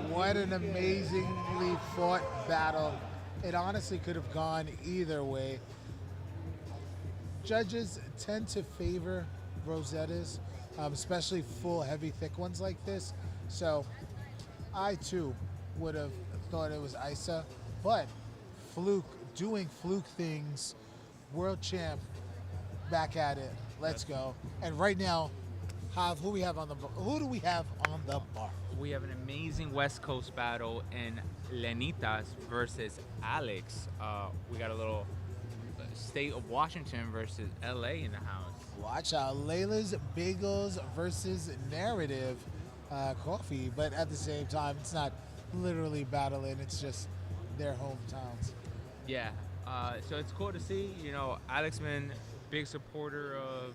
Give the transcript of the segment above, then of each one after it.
What an amazingly fought battle. It honestly could have gone either way. Judges tend to favor Rosettas, especially full, heavy, thick ones like this. So I too would have thought it was Isa, but Fluke doing Fluke things, world champ, back at it. Let's go. And right now, who we have on the who do we have on the bar? We have an amazing West Coast battle in Lenitas versus Alex. We got a little state of Washington versus LA in the house. Watch out, Layla's Bagels versus Narrative Coffee, but at the same time, it's not literally battling. It's just their hometowns. Yeah, so it's cool to see. You know, Alex been big supporter of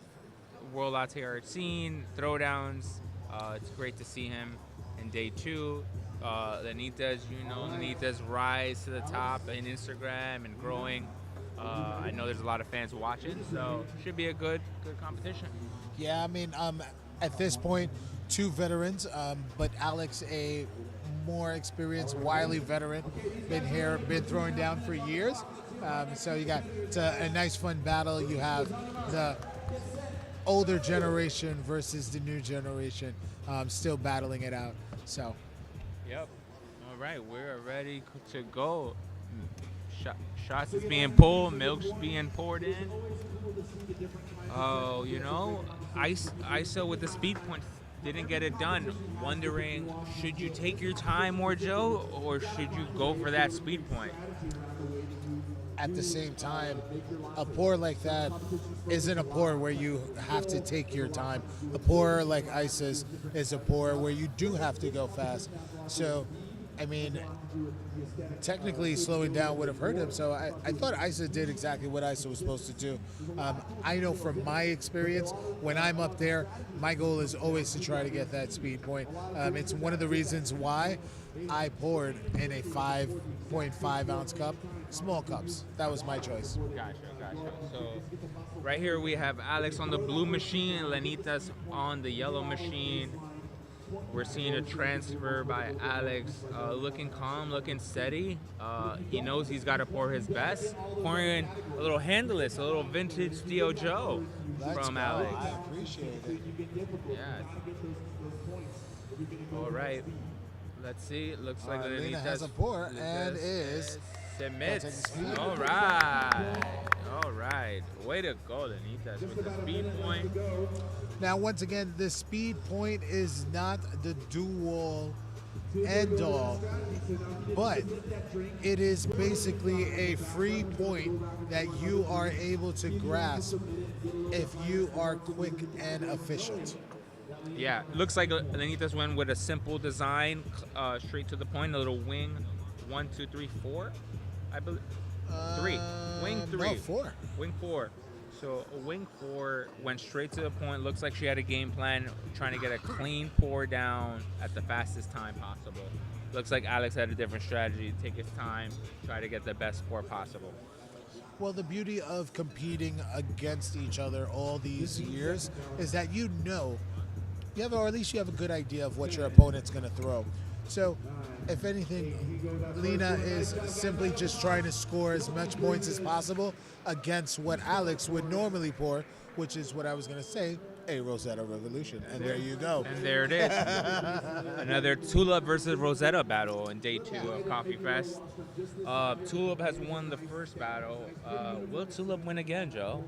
World Latte art scene, throwdowns. It's great to see him in day two. Lenitas, Lenitas rise to the top in Instagram and growing. I know there's a lot of fans watching, so should be a good competition. Yeah, I mean, at this point, two veterans, but Alex, a more experienced, wily veteran, been throwing down for years. So you got a nice, fun battle. You have the older generation versus the new generation, still battling it out. So. Yep. All right, we're ready to go. Shots is being pulled, milk's being poured in. Oh, ISO with the speed point didn't get it done. Wondering, should you take your time more, Joe, or should you go for that speed point? At the same time, a pour like that isn't a pour where you have to take your time. A pour like Isa's is a pour where you do have to go fast. So, I mean, technically slowing down would have hurt him. So I thought Isa did exactly what Isa was supposed to do. I know from my experience, when I'm up there, my goal is always to try to get that speed point. It's one of the reasons why I poured in a 5.5 ounce cup, small cups. That was my choice. Gotcha. So right here we have Alex on the blue machine, Lenitas on the yellow machine. We're seeing a transfer by Alex, looking calm, looking steady. He knows he's got to pour his best. Pouring a little handleless, a little vintage Dio Joe from Alex. I appreciate it. Yeah. All right. Let's see. It looks like Lena has a pour and is submits. All right. Way to go, Lenitas, with the speed point. Now, once again, the speed point is not the do-all, end-all, but it is basically a free point that you are able to grasp if you are quick and efficient. Yeah, looks like Lenitas went with a simple design, straight to the point, a little wing, 1, 2, 3, 4, I believe. 3. Wing 3. No, 4. Wing 4. So a wing 4 went straight to the point. Looks like she had a game plan, trying to get a clean pour down at the fastest time possible. Looks like Alex had a different strategy, take his time, try to get the best pour possible. Well, the beauty of competing against each other all these years is that you have, or at least you have a good idea of what your opponent's going to throw. So, if anything, Lena is simply just trying to score as much points as possible against what Alex would normally pour, which is what I was going to say, a Rosetta Revolution. And there you go. And there it is. Another Tulip versus Rosetta battle in day 2 of Coffee Fest. Tulip has won the first battle. Will Tulip win again, Joe?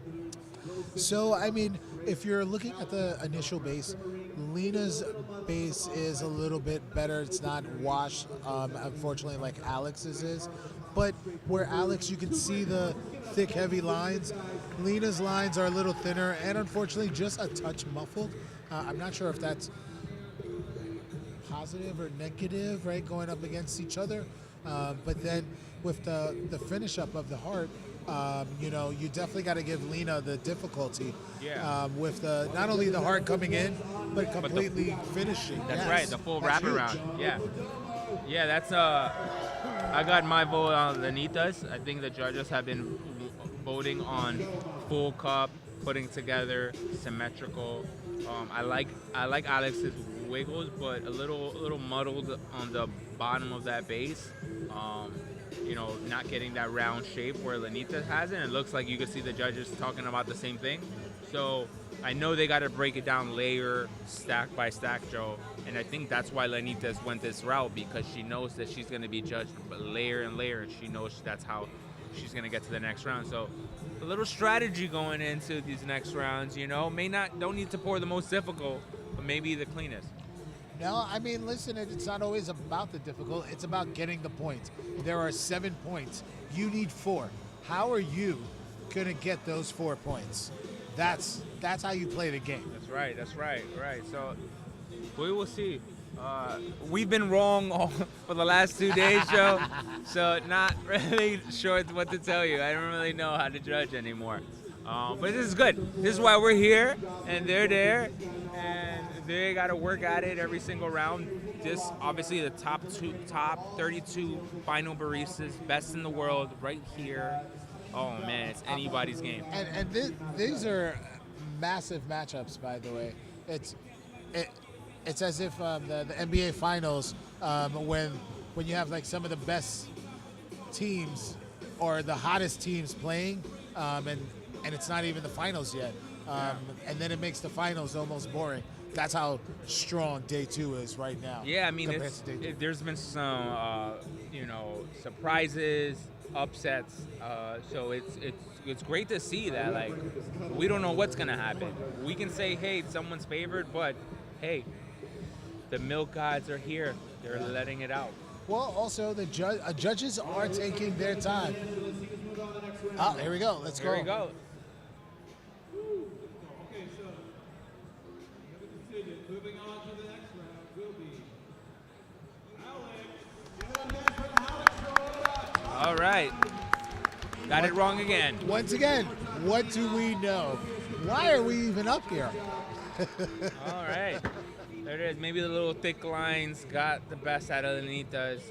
So, I mean, if you're looking at the initial base, Lena's base is a little bit better. It's not washed, unfortunately, like Alex's is. But where Alex, you can see the thick, heavy lines. Lena's lines are a little thinner and, unfortunately, just a touch muffled. I'm not sure if that's positive or negative, right, going up against each other. But then with the finish up of the heart, you definitely got to give Lena the difficulty with not only the heart coming in, but completely finishing. That's right, the full wraparound. Yeah, that's I got my vote on Lenitas. I think the judges have been voting on full cup, putting together, symmetrical. I like Alex's wiggles, but a little muddled on the bottom of that base. Not getting that round shape where Lanita has it. It looks like you can see the judges talking about the same thing. So I know they got to break it down layer, stack by stack, Joe. And I think that's why Lanita's went this route, because she knows that she's going to be judged layer and layer, and she knows that's how she's going to get to the next round. So a little strategy going into these next rounds, don't need to pour the most difficult, but maybe the cleanest. No, I mean, listen, it's not always about the difficult. It's about getting the points. There are 7 points. You need 4. How are you going to get those 4 points? That's how you play the game. That's right. So we will see. We've been wrong for the last 2 days, Joe. So not really sure what to tell you. I don't really know how to judge anymore. But this is good. This is why we're here, and they're there, and they got to work at it every single round. This, obviously, the top 32 final baristas, best in the world, right here. Oh man, it's anybody's game. And these are massive matchups, by the way. It's as if the NBA Finals, when you have like some of the best teams or the hottest teams playing, and it's not even the finals yet, and then it makes the finals almost boring. That's how strong day 2 is right now. Yeah, I mean, there's been some surprises, upsets. So it's great to see that. Like, we don't know what's gonna happen. We can say, hey, someone's favored, but hey, the milk gods are here. They're letting it out. Well, also the judges are taking their time. Oh, here we go. Let's go. Here we go. Moving on to the next round will be Alex. All right. Got it wrong again. Once again, what do we know? Why are we even up here? All right. There it is. Maybe the little thick lines got the best out of the Nitas.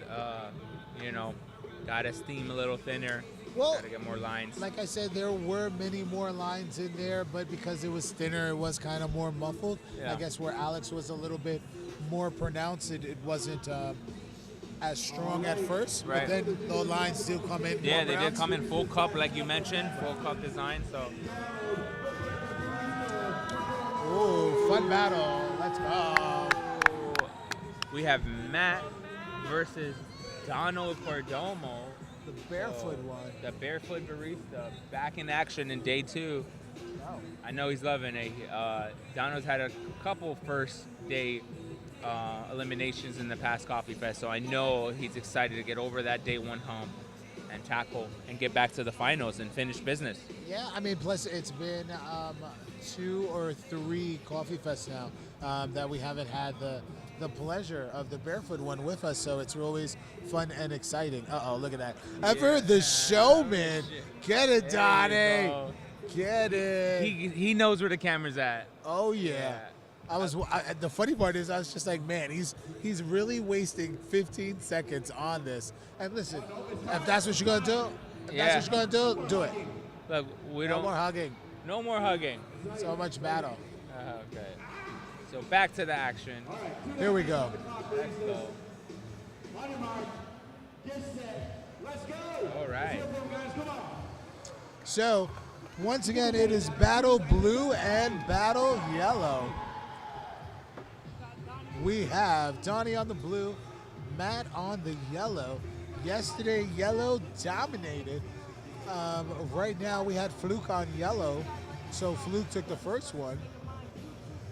Got to steam a little thinner. Well, got to get more lines. Like I said, there were many more lines in there, but because it was thinner, it was kind of more muffled. Yeah. I guess where Alex was a little bit more pronounced, it wasn't as strong at first. Right. But then the lines still come in. Yeah, more they pronounced. did come in full cup, like you mentioned, full cup design. So. Ooh, fun battle. Let's go. We have Matt versus Donald Perdomo. The barefoot one. The barefoot barista back in action in day 2. Wow. I know he's loving it. Donald's had a couple first day eliminations in the past Coffee Fest, so I know he's excited to get over that day 1 hump and tackle and get back to the finals and finish business. Yeah, I mean, plus it's been 2 or 3 Coffee Fests now that we haven't had the pleasure of the barefoot one with us, so it's always fun and exciting. Uh-oh, look at that. Ever the showman. Get it, Donnie. Get it. He knows where the camera's at. Oh, yeah. The funny part is I was just like, man, he's really wasting 15 seconds on this. And listen, if that's what you're going to do, do it. Look, No more hugging. No more hugging. So much battle. Okay. So back to the action. Here we go. Let's go. All right. So, once again, it is battle blue and battle yellow. We have Donnie on the blue, Matt on the yellow. Yesterday, yellow dominated. Right now, we had Fluke on yellow, so Fluke took the first one,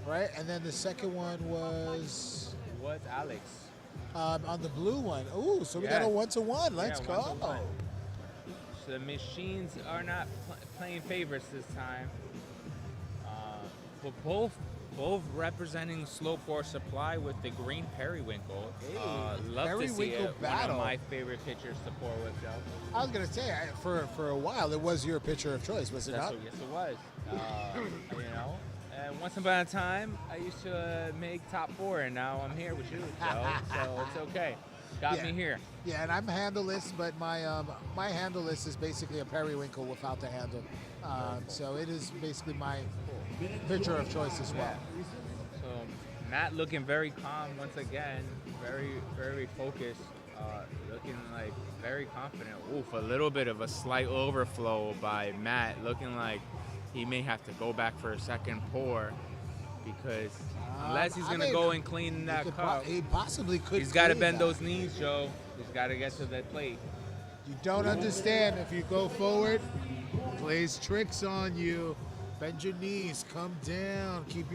right? And then the second one was Alex. on the blue one. Ooh, so we got a 1-1. Let's go. 1-1. So the machines are not playing favorites this time. But both representing slow pour supply with the green periwinkle. Love to see it. Battle. One of my favorite pitchers to pour with, Joe. I was gonna say for a while it was your pitcher of choice, was it not? Yes, it was. And once upon a time, I used to make top 4, and now I'm here with you, Joe. So it's okay. Got me here. Yeah, and I'm handleless, but my my handleless is basically a periwinkle without the handle. So it is basically my pitcher of choice as well. So Matt looking very calm once again, very, very focused, looking like very confident. Oof, a little bit of a slight overflow by Matt, looking like he may have to go back for a second pour because unless he's gonna go and clean that cup, He possibly could. he's got to clean bend that. those knees, Joe. He's got to get to the plate. You don't understand. If you go forward, plays tricks on you. Bend your knees, come down, keep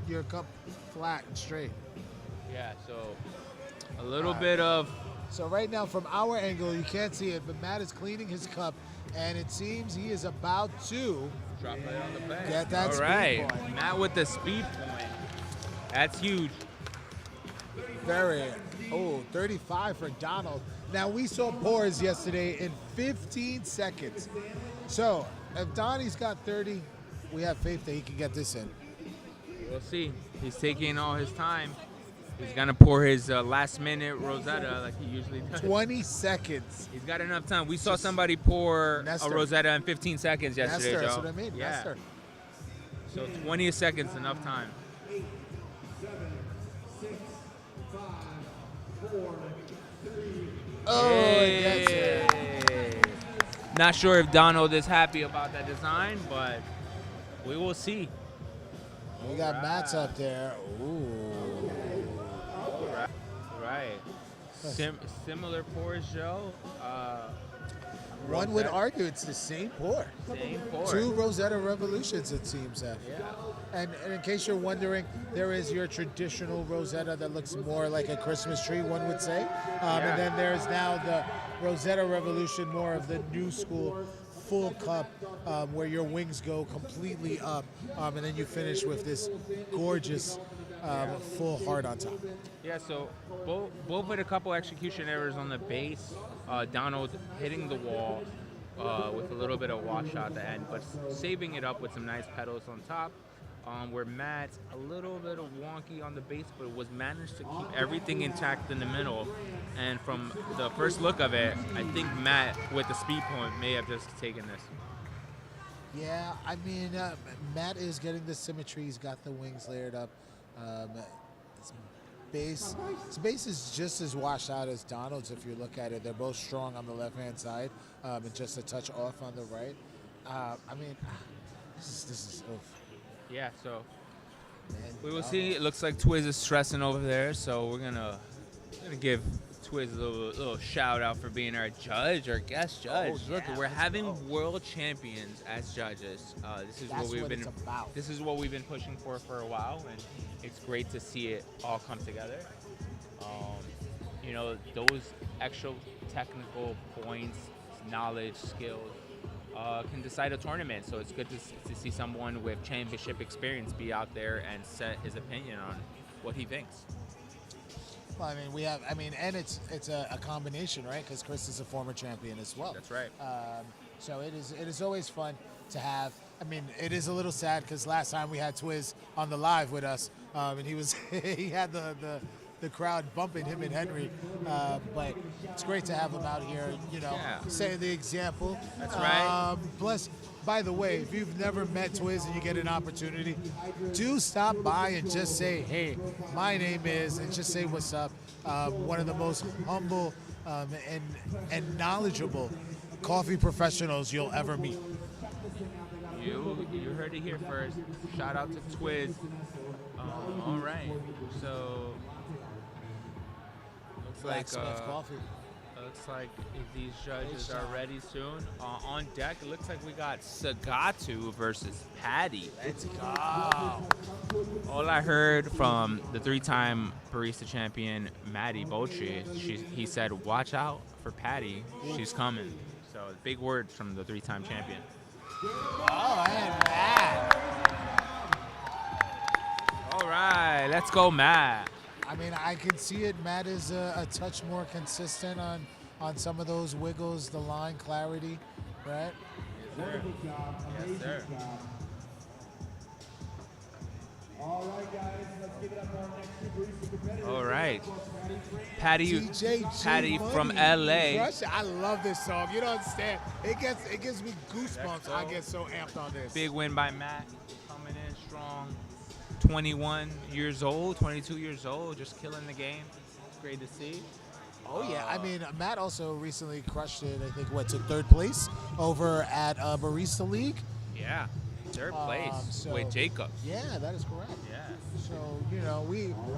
your cup flat and straight. Yeah, so a little bit of. So right now, from our angle, you can't see it, but Matt is cleaning his cup, and it seems he is about to Drop it on the bed. get that All speed right, point. Matt with the speed point. That's huge. Very. 35 for Donald. Now, we saw pours yesterday in 15 seconds. So, if Donnie's got 30, we have faith that he can get this in. We'll see. He's taking all his time. He's going to pour his last-minute Rosetta like he usually does. 20 seconds. He's got enough time. We saw somebody pour Nestor. a Rosetta in 15 seconds yesterday, Nestor, Joe. that's what I mean. Yeah. Nestor. So 20 seconds, enough time. 8, 7, 6, 5, 4, 3. Oh, he gets it. Hey. Not sure if Donald is happy about that design, but we will see. We got Matt's up there. Ooh. Right. Similar pours, Joe. One would Rosetta. argue it's the same pour. Same pour. 2 Rosetta Revolutions, it seems. Yeah. And in case you're wondering, there is your traditional Rosetta that looks more like a Christmas tree, one would say. And then there's now the Rosetta Revolution, more of the new school full cup, where your wings go completely up, and then you finish with this gorgeous full heart on top. Yeah, so both with a couple execution errors on the base. Donald hitting the wall with a little bit of washout at the end, but saving it up with some nice pedals on top. Where Matt's a little bit of wonky on the base, but was managed to keep everything intact in the middle. And from the first look of it, I think Matt, with the speed point, may have just taken this. Yeah, I mean, Matt is getting the symmetry. He's got the wings layered up. His base is just as washed out as Donald's if you look at it. They're both strong on the left-hand side, and just a touch off on the right. I mean, this is oof. Yeah, so Man, we will Donald. see. It looks like Twiz is stressing over there, so we're gonna give Twiz a little shout out for being our judge, our guest judge. Oh, Look, yeah, we're let's having go. world champions as judges. This is That's what we've what been. it's about. This is what we've been pushing for a while, and it's great to see it all come together. Those extra technical points, knowledge, skills can decide a tournament. So it's good to see someone with championship experience be out there and set his opinion on what he thinks. Well, and it's a combination, right? Because Chris is a former champion as well. That's right. So it is always fun to have. I mean, it is a little sad because last time we had Twiz on the live with us, and he had the crowd bumping him and Henry. But it's great to have him out here, setting the example. That's right. Plus, by the way, if you've never met Twiz and you get an opportunity, do stop by and just say, hey, my name is, and just say what's up. One of the most humble and knowledgeable coffee professionals you'll ever meet. You heard it here first. Shout out to Twiz. All right. So Blacksmith coffee. looks like these judges are ready soon. On deck, it looks like we got Sagatu versus Patty. Let's go. All I heard from the 3-time barista champion Maddie Bocci, he said, "Watch out for Patty. She's coming." So big words from the 3-time champion. Oh, and Matt. All right, let's go, Matt. I mean, I can see it. Matt is a touch more consistent on some of those wiggles, the line clarity, right? Yes, sir. All right, guys, let's give it up for our next two barista competitors. All right. Patty DJ from Money. LA. Russia, I love this song. You don't understand. It gives me goosebumps. I get so amped on this. Big win by Matt. Coming in strong. 21 years old, 22 years old, just killing the game. It's great to see. Oh yeah, I mean Matt also recently crushed it. I think to third place over at Barista League. Yeah, third place So- with Jacob. Yeah, that is correct. Yeah. So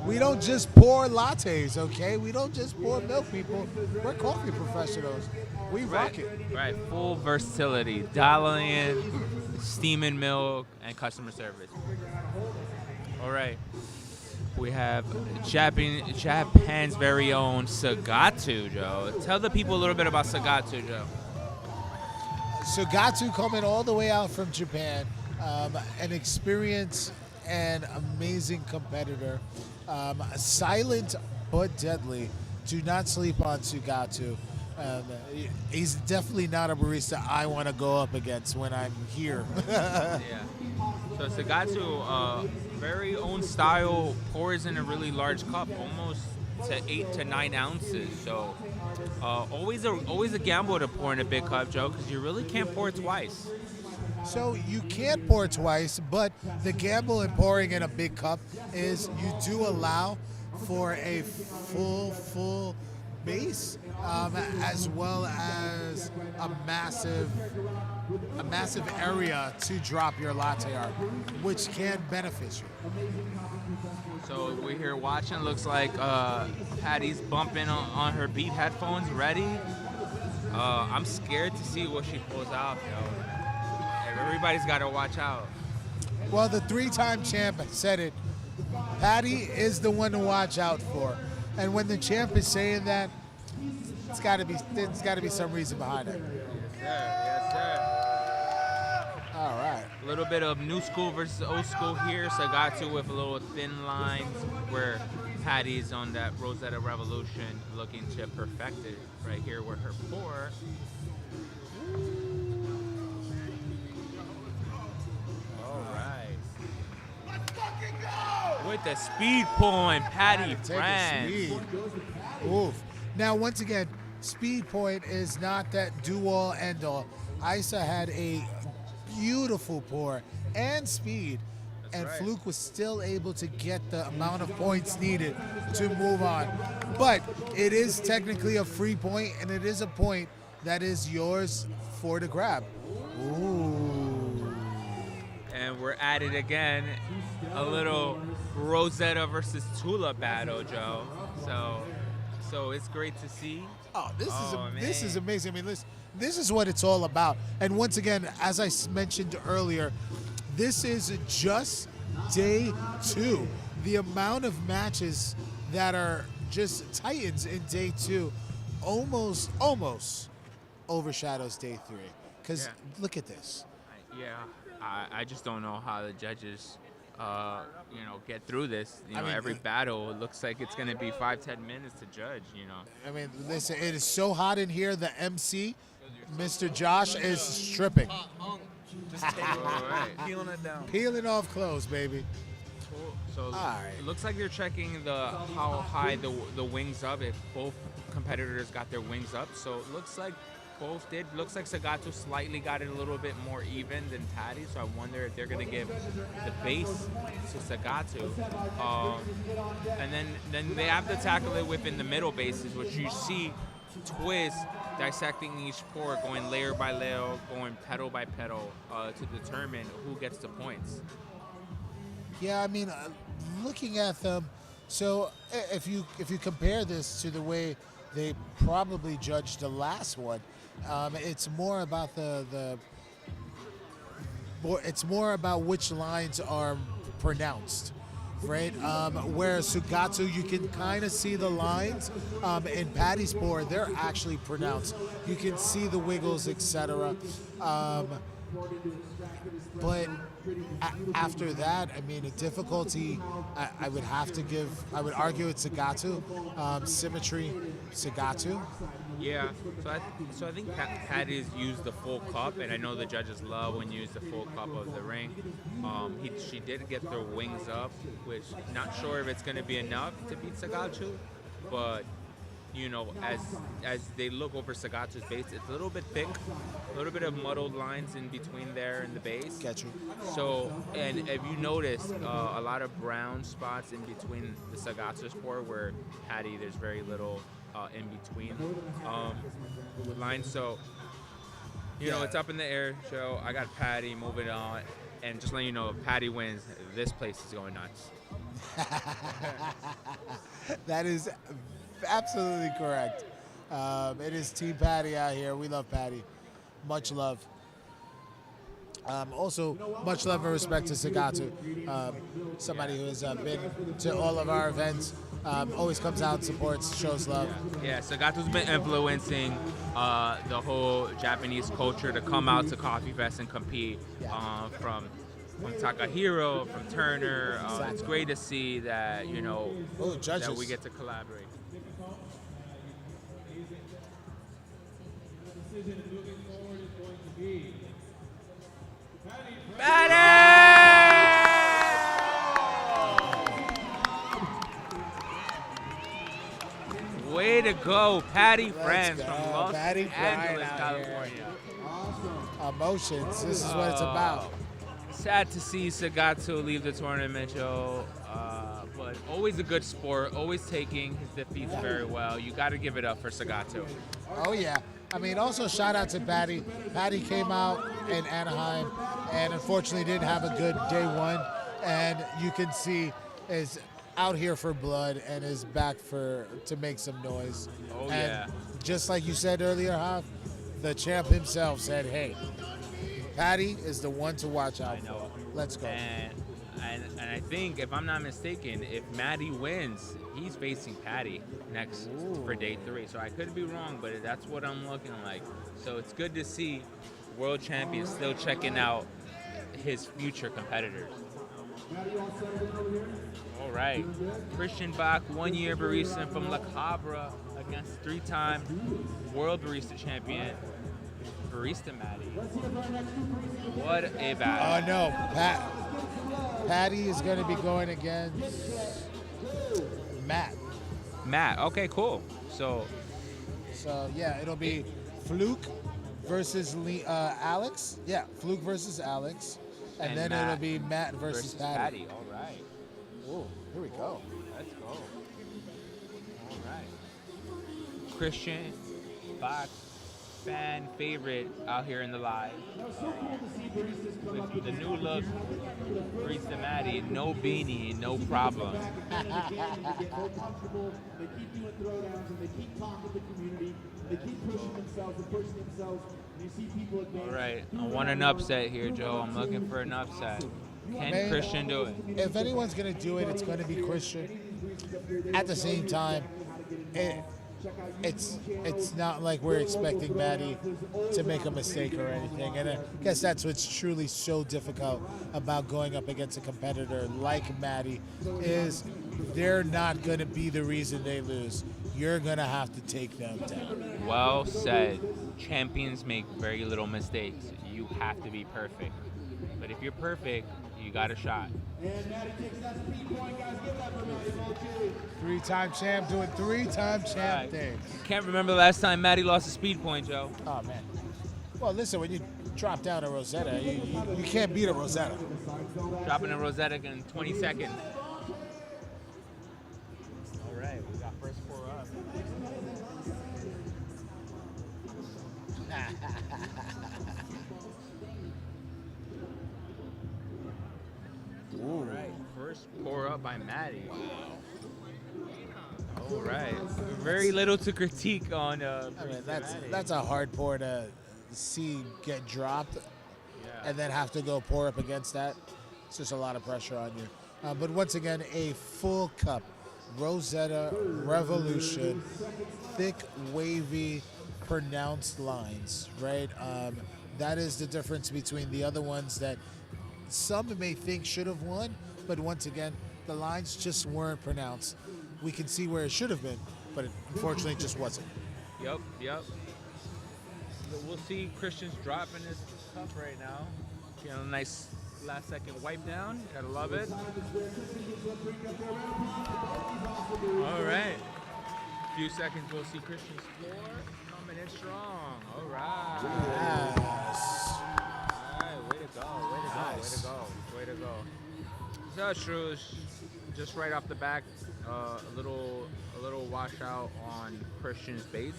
we don't just pour lattes, okay? We don't just pour milk, people. We're coffee professionals. We rock it. Right, full versatility, dialing in, steaming milk, and customer service. All right. We have Japan's very own Sagatu, Joe. Tell the people a little bit about Sagatu, Joe. Sagatu coming all the way out from Japan, an experienced and amazing competitor. Silent but deadly. Do not sleep on Sagatu. He's definitely not a barista I want to go up against when I'm here. Yeah. So Sagatu, very own style, pours in a really large cup, almost to 8 to 9 ounces. So always a gamble to pour in a big cup, Joe, because you really can't pour twice. So you can't pour twice, but the gamble in pouring in a big cup is you do allow for a full base, as well as a massive area to drop your latte art, which can benefit you. So we're here watching. Looks like Patty's bumping on her Beat headphones, ready. I'm scared to see what she pulls out, Everybody's got to watch out. Well, the 3-time champ said it. Patty is the one to watch out for, and when the champ is saying that, there's got to be some reason behind it. Yes, sir. All right. A little bit of new school versus old school here. Sagatu with a little thin lines, where Patty's on that Rosetta Revolution looking to perfect it right here with her pour. All right. Let's fucking go! With the speed point, Patty Take a France. speed. Oof. Now, once again, speed point is not that do-all, end-all. Isa had a beautiful pour and speed, and right. Fluke was still able to get the amount of points needed to move on. But it is technically a free point, and it is a point that is yours for the grab. Ooh. And we're at it again. A little Rosetta versus Tula battle, Joe. So it's great to see. Oh, this is man. amazing. I mean, listen, this is what it's all about. And once again, as I mentioned earlier, this is just day 2. The amount of matches that are just titans in day 2 almost overshadows day 3. Because look at this. I just don't know how the judges, get through this. I mean, every battle, it looks like it's going to be 5-10 minutes to judge, I mean, listen, it is so hot in here. The MC, Mr. Josh, is stripping. Just taking right. peeling it down. Peeling off clothes, baby. So right. it looks like they're checking how high the wings up, if both competitors got their wings up. So it looks like both did. Looks like Sagatu slightly got it a little bit more even than Patty, so I wonder if they're going to give the base to Sagatu. And then they have to tackle it within the middle bases, which you see Twist dissecting each pour, going layer by layer, going pedal by pedal to determine who gets the points. Yeah, I mean, looking at them, so if you compare this to the way they probably judged the last one, it's more about it's more about which lines are pronounced, right? Whereas Sugatu, you can kind of see the lines. In Patty's pour, they're actually pronounced. You can see the wiggles, etc. But after that, I mean, a difficulty, I would argue it's Sagatu. Symmetry, Sagatu. Yeah, so I think Patty's used the full cup, and I know the judges love when you use the full cup of the ring. She did get their wings up, which not sure if it's going to be enough to beat Sagatu, but as they look over Sagatu's base, it's a little bit thick, a little bit of muddled lines in between there and the base. Get you. So, and if you notice, a lot of brown spots in between the Sagato sport where patty, there's very little in between lines. So, you know, it's up in the air. So I got patty moving on. And just letting you know, if patty wins, this place is going nuts. That is absolutely correct. It is Team Patty out here. We love Patty. Much love. Also, much love and respect to Sagato. Somebody who has been to all of our events, always comes out, supports, shows love. Yeah, Sagato's been influencing the whole Japanese culture to come out to Coffee Fest and compete from Takahiro, from Turner. It's great to see that, you know, that we get to collaborate. Way to go, Patty France from Los Patty Angeles, California. Emotions, this is what it's about. Sad to see Sagato leave the tournament, Joe. But always a good sport, always taking his defeats very well. You got to give it up for Sagato. Oh, yeah. I mean, also shout out to Patty. Patty came out in Anaheim and unfortunately didn't have a good day one. And you can see is out here for blood and is back to make some noise. Oh, and yeah. Just like you said earlier, Hav, the champ himself said, hey, Patty is the one to watch out for. Let's go. And I think, if I'm not mistaken, if Maddie wins, he's facing Patty next for day 3. So I could be wrong, but that's what I'm looking like. So it's good to see world champions still checking out his future competitors. All right. Christian Bach, 1-year barista from La Cabra against 3-time world barista champion, Barista Maddie. What a battle. Oh, no. Patty is going to be going against Matt. Okay, cool. So yeah, it'll be Fluke versus Alex. Yeah, Fluke versus Alex. And then it'll be Matt versus Patty. All right. Oh, here we go. Let's go. All right. Christian Bach, fan favorite out here in the live. With the new look, Barista Maddie, no beanie, no problem. They get more comfortable, they keep doing throwdowns, and they keep talking to the community, they keep pushing themselves and pushing themselves, and you see people advance. All right, I want an upset here, Joe. I'm looking for an upset. Can Christian do it? If anyone's going to do it, it's going to be Christian. At the same time, it's not like we're expecting Maddie to make a mistake or anything. And I guess that's what's truly so difficult about going up against a competitor like Maddie is they're not going to be the reason they lose. You're going to have to take them down. Well said. Champions make very little mistakes. You have to be perfect. But if you're perfect, you got a shot. And Maddie takes that speed point, guys. Give it up for Maddie. 3-time champ doing 3-time champ things. Can't remember the last time Maddie lost a speed point, Joe. Oh, man. Well, listen, when you drop down a Rosetta, you can't beat a Rosetta. Dropping a Rosetta in 20 seconds. All right, we got first 4 up. All right, first pour up by Maddie. Wow. All right, very little to critique on. I mean, that's a hard pour to see get dropped, and then have to go pour up against that. It's just a lot of pressure on you. But once again, a full cup Rosetta Revolution, thick, wavy, pronounced lines. Right. That is the difference between the other ones that some may think should have won, but once again, the lines just weren't pronounced. We can see where it should have been, but it unfortunately just wasn't. Yep. We'll see Christian's dropping his cup right now. Getting a nice last second wipe down. Gotta love it. All right. A few seconds, we'll see Christian's score coming Finish strong. All right. Yes. All right. Way to go. Way to go. Nice. Way to go. Way to go. So Shrews, just right off the back, a little washout on Christian's base.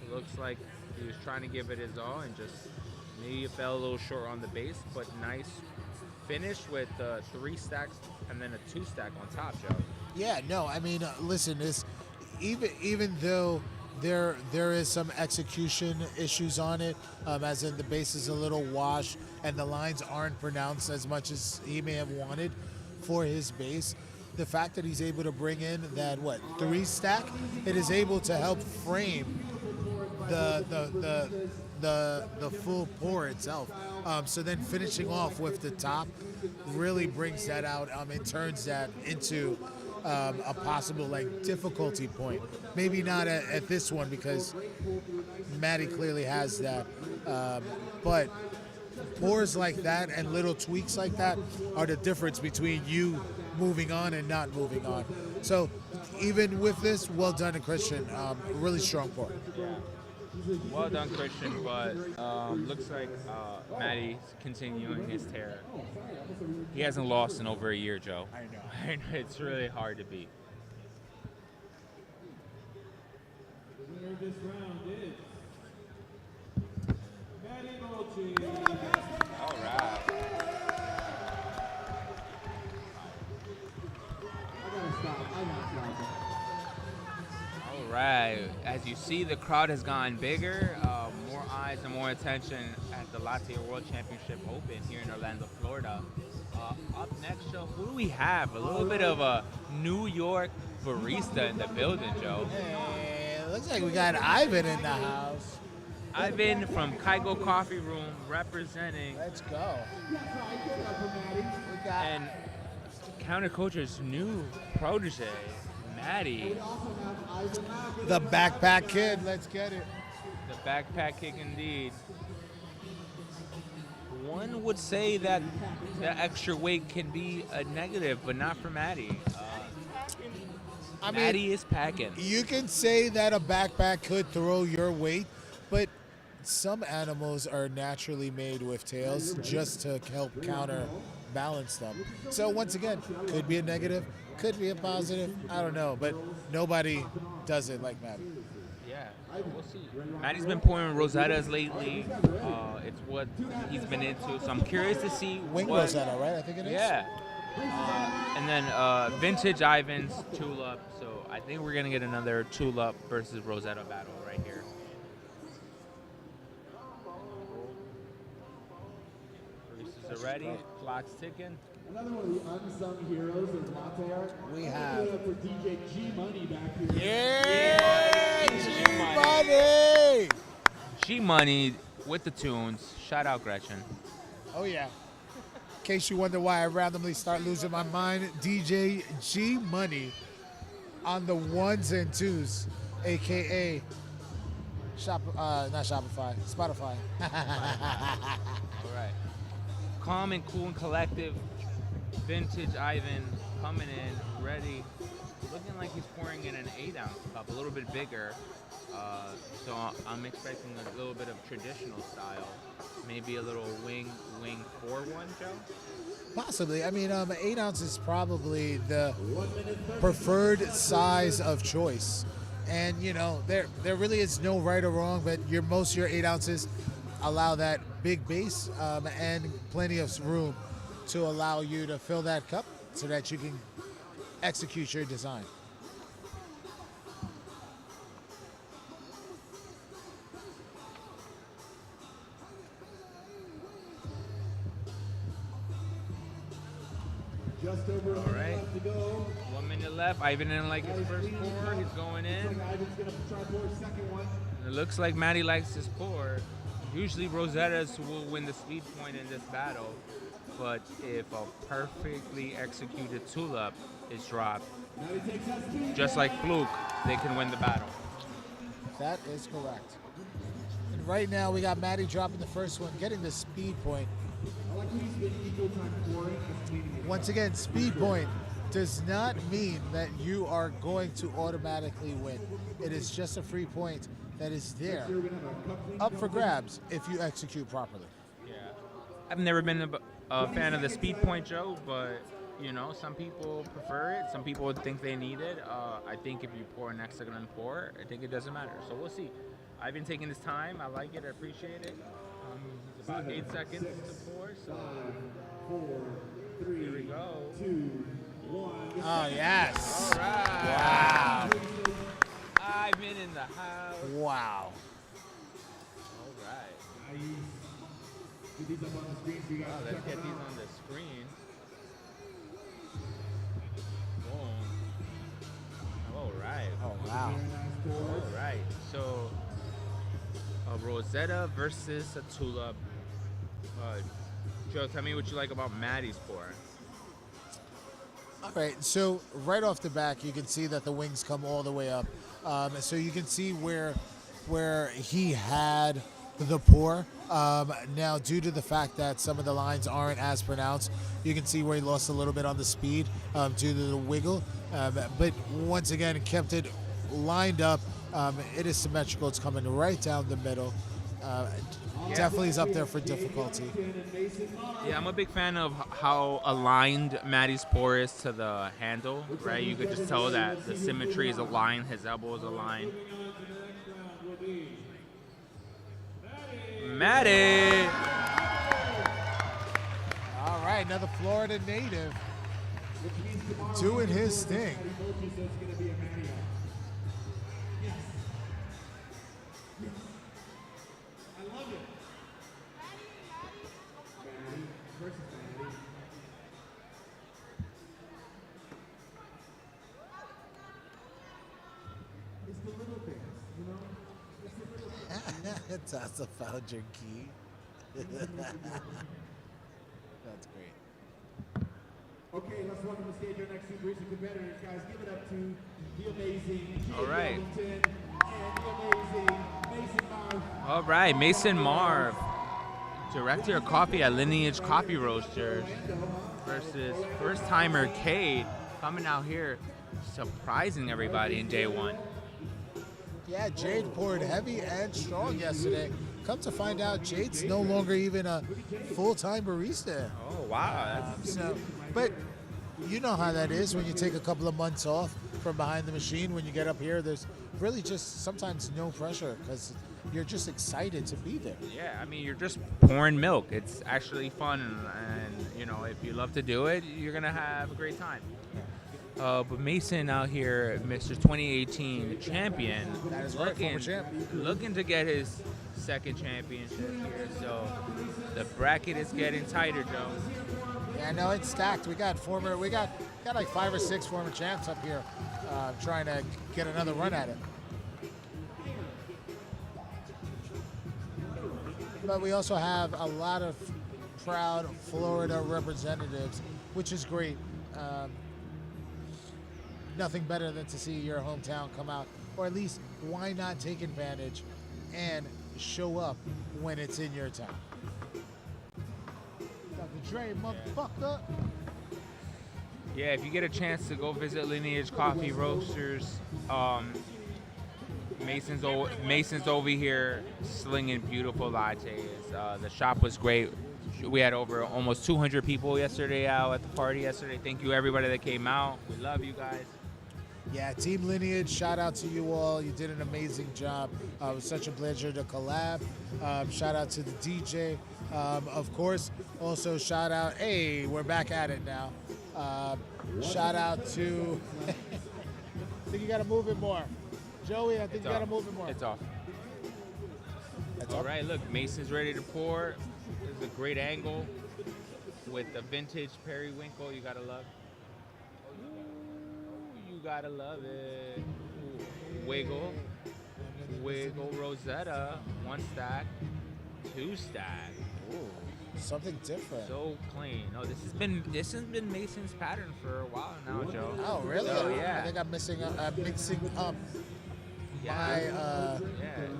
It looks like he was trying to give it his all and just maybe it fell a little short on the base, but nice finish with 3 stacks and then a 2 stack on top, Joe. Yeah, no, I mean, listen, this even though there is some execution issues on it, as in the base is a little washed and the lines aren't pronounced as much as he may have wanted for his base. The fact that he's able to bring in that 3 stack, it is able to help frame the full pour itself. So then finishing off with the top really brings that out. It turns that into a possible difficulty point. Maybe not at this one because Matty clearly has that, but pours like that and little tweaks like that are the difference between you moving on and not moving on. So even with this, well done to Christian. Really strong pour. Yeah. Well done, Christian, but looks like Matty's continuing his tear. He hasn't lost in over a year, Joe. I know. I know. It's really hard to beat. The winner of this round is Matty Dolce. All right. I gotta stop. All right. As you see, the crowd has gotten bigger. More eyes and more attention at the Latte World Championship Open here in Orlando, Florida. Up next, Joe, who do we have? A little bit of a New York barista in the building, Joe. Hey, looks like we got Ivan in the house. Ivan from Kygo Coffee Room representing Let's go. We got and counterculture's new protege, Matty, the backpack kid. Let's get it. the backpack kick indeed. One would say that the extra weight can be a negative, but not for Matty. Matty is packing. You can say that a backpack could throw your weight, but some animals are naturally made with tails just to help counterbalance them. So once again, could be a negative, could be a positive. I don't know, but nobody does it like Matty. Yeah, we'll see. Matty's been pouring Rosettas lately. It's what he's been into. So I'm curious to see Wing what, Rosetta, right? I think it is. Yeah. And then Vintage Ivan's Tulip. So I think we're going to get another Tulip versus Rosetta battle right here. Baristas are ready. Clock's ticking. Another one of the unsung heroes of latte art. We Let's have- give it up for DJ G Money back here. Yeah, G-Money. G-Money. G-Money with the tunes. Shout out Gretchen. Oh, yeah. In case you wonder why I randomly start losing my mind, DJ G Money on the 1s and 2s, a.k.a. not Shopify, Spotify. All right. Calm and cool and collective. Vintage Ivan coming in, ready. Looking like he's pouring in an 8-ounce cup, a little bit bigger. So I'm expecting a little bit of traditional style. Maybe a little wing 4-1, Joe? Possibly. I mean, 8 ounce is probably the preferred size of choice. And, you know, there really is no right or wrong, but most of your 8 ounces allow that big base and plenty of room to allow you to fill that cup so that you can execute your design. Just over a All minute right. left to go. 1 minute left. Ivan didn't like his first pour. He's going in. Looks like Ivan's gonna try to pour his second one. It looks like Matty likes his pour. Usually Rosettas will win the speed point in this battle, but if a perfectly executed tulip is dropped, Now he takes that speed. just like Fluke, they can win the battle. That is correct. And right now we got Matty dropping the first one, getting the speed point. I like when he's been equal time pouring and cleaning it. Once again, speed point does not mean that you are going to automatically win. It is just a free point that is there, up for grabs if you execute properly. Yeah. I've never been a fan of the speed point, Joe, but you know, some people prefer it. Some people think they need it. I think if you pour an excellent pour, I think it doesn't matter. So we'll see. I've been taking this time. I like it. I appreciate it. It's about 8 seconds to pour. So here we go. Oh, yes. All right. Wow. I've been in the house. Wow. All right. Get these up on the screen so you guys Oh, can let's check get them these out. on the screen. Boom. All right. Oh, wow. All right. So, a Rosetta versus a Tulip. Joe, tell me what you like about Maddie's pour. All right, so right off the back, you can see that the wings come all the way up. So you can see where he had the pour. Now, due to the fact that some of the lines aren't as pronounced, you can see where he lost a little bit on the speed due to the wiggle. But once again, kept it lined up. It is symmetrical. It's coming right down the middle. Definitely is up there for difficulty. Yeah, I'm a big fan of how aligned Maddie's pour is to the handle, right? You could just tell that the symmetry is aligned, his elbow is aligned. Maddie! All right, another Florida native doing his thing. Tassa found your key. That's great. Okay, let's welcome to the stage our next two recent competitors, guys. Give it up to the amazing All right. Wellington and the amazing Mason Marv. All right, Mason Marv, director of coffee at Lineage Coffee Roasters, versus first-timer Cade, coming out here surprising everybody in day one. Yeah, Jade poured heavy and strong yesterday. Come to find out, Jade's no longer even a full-time barista. Oh, wow. So, but you know how that is when you take a couple of months off from behind the machine. When you get up here, there's really just sometimes no pressure because you're just excited to be there. Yeah, I mean, you're just pouring milk. It's actually fun, and you know, if you love to do it, you're gonna have a great time. But Mason out here, Mr. 2018 champion, That is right, former champ. looking to get his second championship here. So the bracket is getting tighter, Joe. Yeah, no, it's stacked. We got like 5 or 6 former champs up here trying to get another run at it. But we also have a lot of proud Florida representatives, which is great. Nothing better than to see your hometown come out, or at least why not take advantage and show up when it's in your town. Dr. Dre, motherfucker. Yeah, if you get a chance to go visit Lineage Coffee Roasters, Mason's over here slinging beautiful lattes. The shop was great. We had over almost 200 people yesterday out at the party yesterday. Thank you everybody that came out. We love you guys. Yeah, Team Lineage, shout out to you all. You did an amazing job. It was such a pleasure to collab. Shout out to the DJ. Of course, also shout out, hey, we're back at it now. Shout out to, I think you got to move it more. Joey, I think you got to move it more. It's off. That's All right, look, Mason's ready to pour. This is a great angle with the vintage periwinkle. You gotta love. Ooh, you gotta love it. Ooh, wiggle Rosetta. 1 stack, 2 stack. Ooh, something different. So clean. No, this has been Mason's pattern for a while now, Joe. Oh, really? So, yeah. I think I'm mixing up Yeah. my Yeah,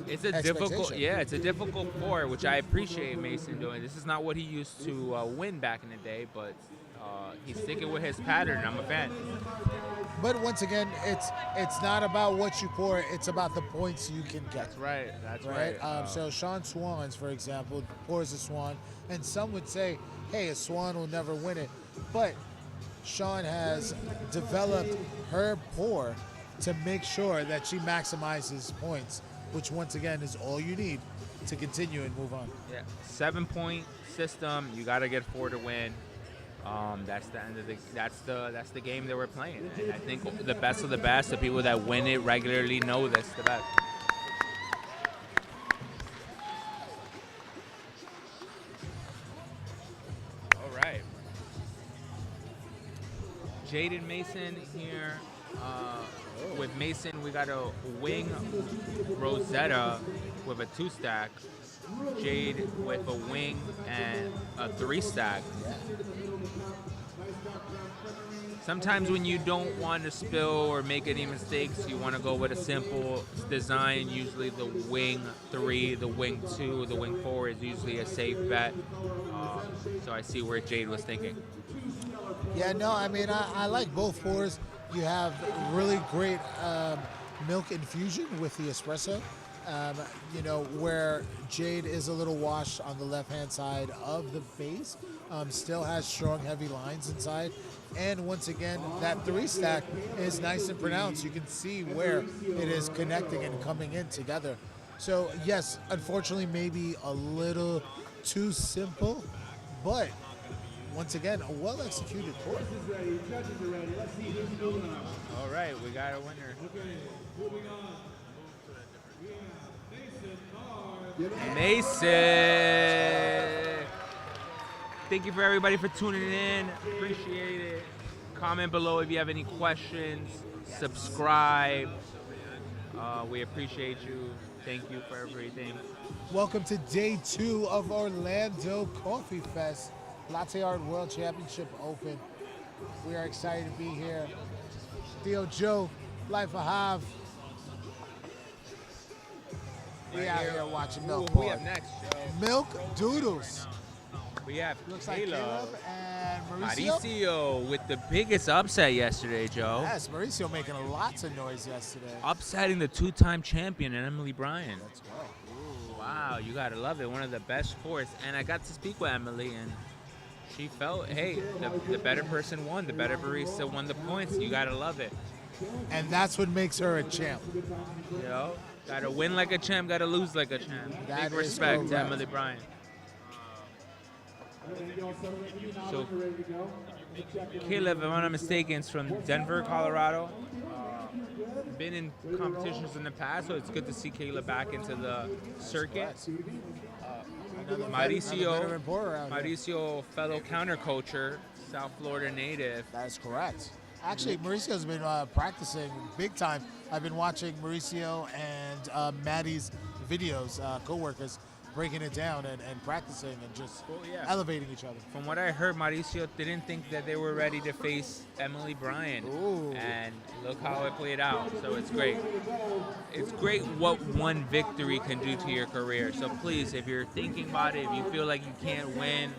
it's a difficult. expectation. Yeah, it's a difficult pour, which I appreciate Mason doing. This is not what he used to win back in the day, but He's sticking with his pattern. I'm a fan. But once again, it's not about what you pour; it's about the points you can get. That's right. That's Right. right. So Sean Swans, for example, pours a Swan, and some would say, "Hey, a Swan will never win it," but Sean has developed her pour to make sure that she maximizes points, which once again is all you need to continue and move on. Yeah, 7-point system. You got to get 4 to win. That's the end of that's the game that we're playing. And I think the best of the best, the people that win it regularly, know this the best. All right. Jaden Mason here. With Mason, we got a wing Rosetta with a 2-stack. Jade with a wing and a 3-stack. Sometimes when you don't want to spill or make any mistakes, you want to go with a simple design. Usually the wing 3, the wing 2, the wing 4 is usually a safe bet. So I see where Jade was thinking. Yeah, no, I mean, I like both pours. You have really great milk infusion with the espresso. Where Jade is a little washed on the left-hand side of the base, still has strong, heavy lines inside. And once again, that 3-stack is nice and pronounced. You can see where it is connecting and coming in together. So, yes, unfortunately, maybe a little too simple, but once again, a well-executed pour. All right, we got a winner. Mason. Thank you for everybody for tuning in. Appreciate it. Comment below if you have any questions. Subscribe. We appreciate you. Thank you for everything. Welcome to day 2 of Orlando Coffee Fest, Latte Art World Championship Open. We are excited to be here. Theo Joe, Life of Hav. We out here watching milk. Who we have next, Joe? Milk Doodles. We have Looks like Caleb Caleb and Mauricio. Mauricio with the biggest upset yesterday, Joe. Yes, Mauricio making lots of noise yesterday. Upsetting the 2-time champion, Emily Bryan. Let's go. Wow, you gotta love it. One of the best pours. And I got to speak with Emily, and she felt, hey, the better person won. The better barista won the points. You gotta love it. And that's what makes her a champ. You know, gotta win like a champ, gotta lose like a champ. That Big is respect to correct. Emily Bryan. So, Caleb, if I'm not mistaken, is from Denver, Colorado. Been in competitions in the past, so it's good to see Caleb back into the circuit. Mauricio, fellow counterculture, South Florida native. That is correct. Actually, Mauricio's been practicing big time. I've been watching Mauricio and Maddie's videos, co-workers, breaking it down and practicing and just elevating each other. From what I heard, Mauricio didn't think that they were ready to face Emily Bryan. Ooh. And look how it played out. So it's great. It's great what one victory can do to your career. So please, if you're thinking about it, if you feel like you can't win,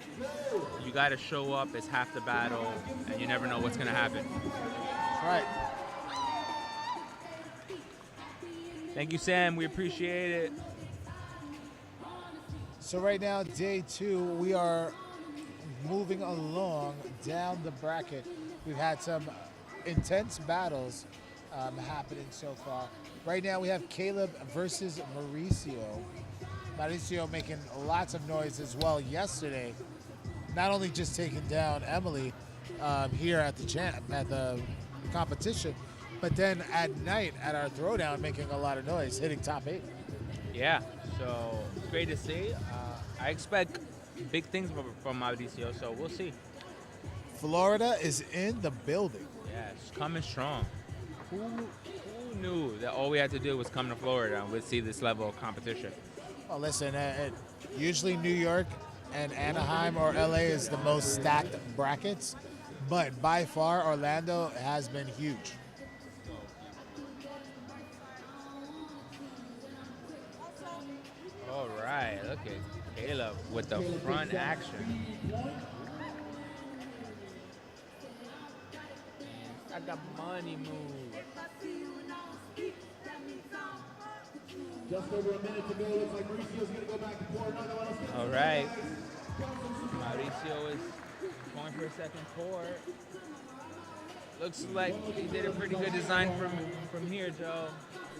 you got to show up. It's half the battle, and you never know what's going to happen. That's right. Thank you, Sam. We appreciate it. So right now, day 2, we are moving along down the bracket. We've had some intense battles happening so far. Right now, we have Caleb versus Mauricio. Mauricio making lots of noise as well yesterday. Not only just taking down Emily here at the competition, but then at night at our throwdown, making a lot of noise, hitting top 8. Yeah, so it's great to see. I expect big things from Mauricio, so we'll see. Florida is in the building. Yeah, it's coming strong. Who knew that all we had to do was come to Florida and we'd see this level of competition? Well, listen, usually New York and Anaheim or LA is the most stacked brackets, but by far Orlando has been huge. All right, look at Caleb with the front action. I got money move. Just over a minute to go. Looks like Mauricio's going to go back and pour another one. All right. Mauricio is going for a second pour. Looks like he did a pretty good design from here, Joe.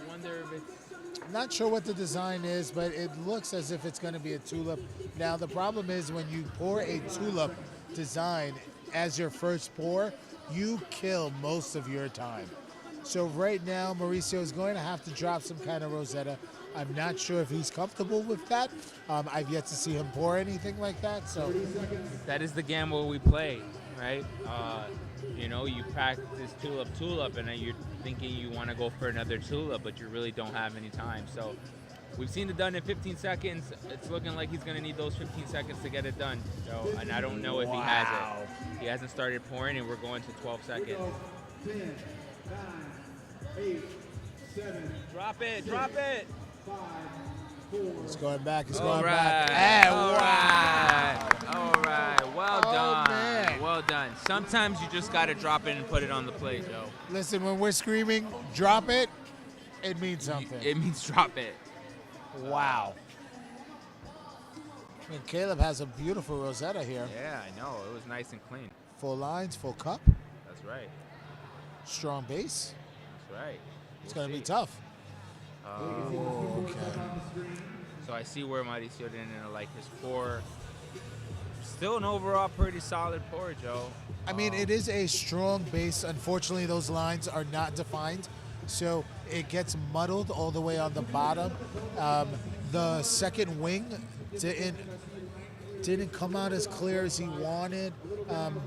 I wonder if it's... Not sure what the design is, but it looks as if it's going to be a tulip. Now, the problem is when you pour a tulip design as your first pour, you kill most of your time. So right now, Mauricio is going to have to drop some kind of rosetta. I'm not sure if he's comfortable with that. I've yet to see him pour anything like that. So that is the gamble we play, right? You know, you practice tulip, and then you're thinking you want to go for another tulip, but you really don't have any time. So we've seen it done in 15 seconds. It's looking like he's going to need those 15 seconds to get it done. So, and I don't know if he has it. He hasn't started pouring, and we're going to 12 seconds. 10, 9, 8, 7. Drop it. 5, 4. it's going back. It's All going right. back. And All wow. right. All right. Well done. Man. Well done. Sometimes you just got to drop it and put it on the plate, Joe. Listen, when we're screaming, drop it, it means something. It means drop it. Wow. I mean, Caleb has a beautiful rosetta here. Yeah, I know. It was nice and clean. Full lines, full cup, That's right. strong base. That's right. It's going to be tough. Okay. So I see where Mauricio didn't like his pour. Still an overall pretty solid pour, Joe. I mean, it is a strong base. Unfortunately, those lines are not defined, so it gets muddled all the way on the bottom. The second wing didn't come out as clear as he wanted,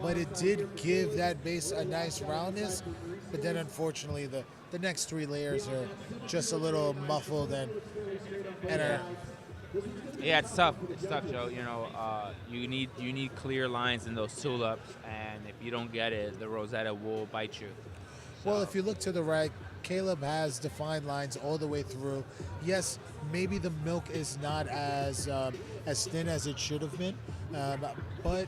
but it did give that base a nice roundness. But then, unfortunately, the next three layers are just a little muffled and are. Yeah, it's tough. It's tough, Joe. You know, you need clear lines in those tulips, and if you don't get it, the rosetta will bite you. Well, if you look to the right, Caleb has defined lines all the way through. Yes, maybe the milk is not as thin as it should have been, but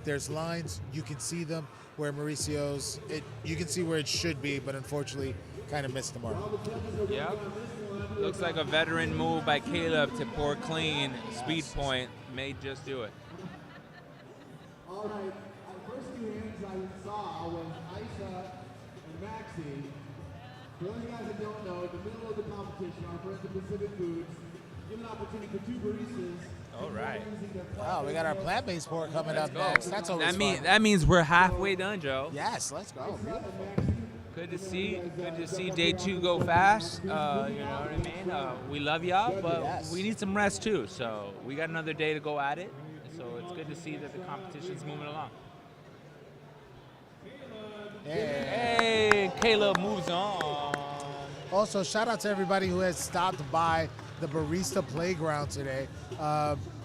there's lines. You can see them where Mauricio's. You can see where it should be, but unfortunately, kind of missed the mark. Yep. Looks like a veteran move by Caleb to pour clean. Speed point may just do it. All right, the first two hands I saw was Isa and Maxie. For those of you guys that don't know, in the middle of the competition, our friends at Pacific Foods give an opportunity for two baristas. All right. Wow, we got our plant-based pour coming up next. That's always fun. That means we're halfway done, Joe. Yes, let's go. Good to see day two go fast. You know what I mean? We love y'all, but Yes. we need some rest too. So we got another day to go at it. So it's good to see that the competition's moving along. Hey, Caleb moves on. Also, shout out to everybody who has stopped by the Barista Playground today.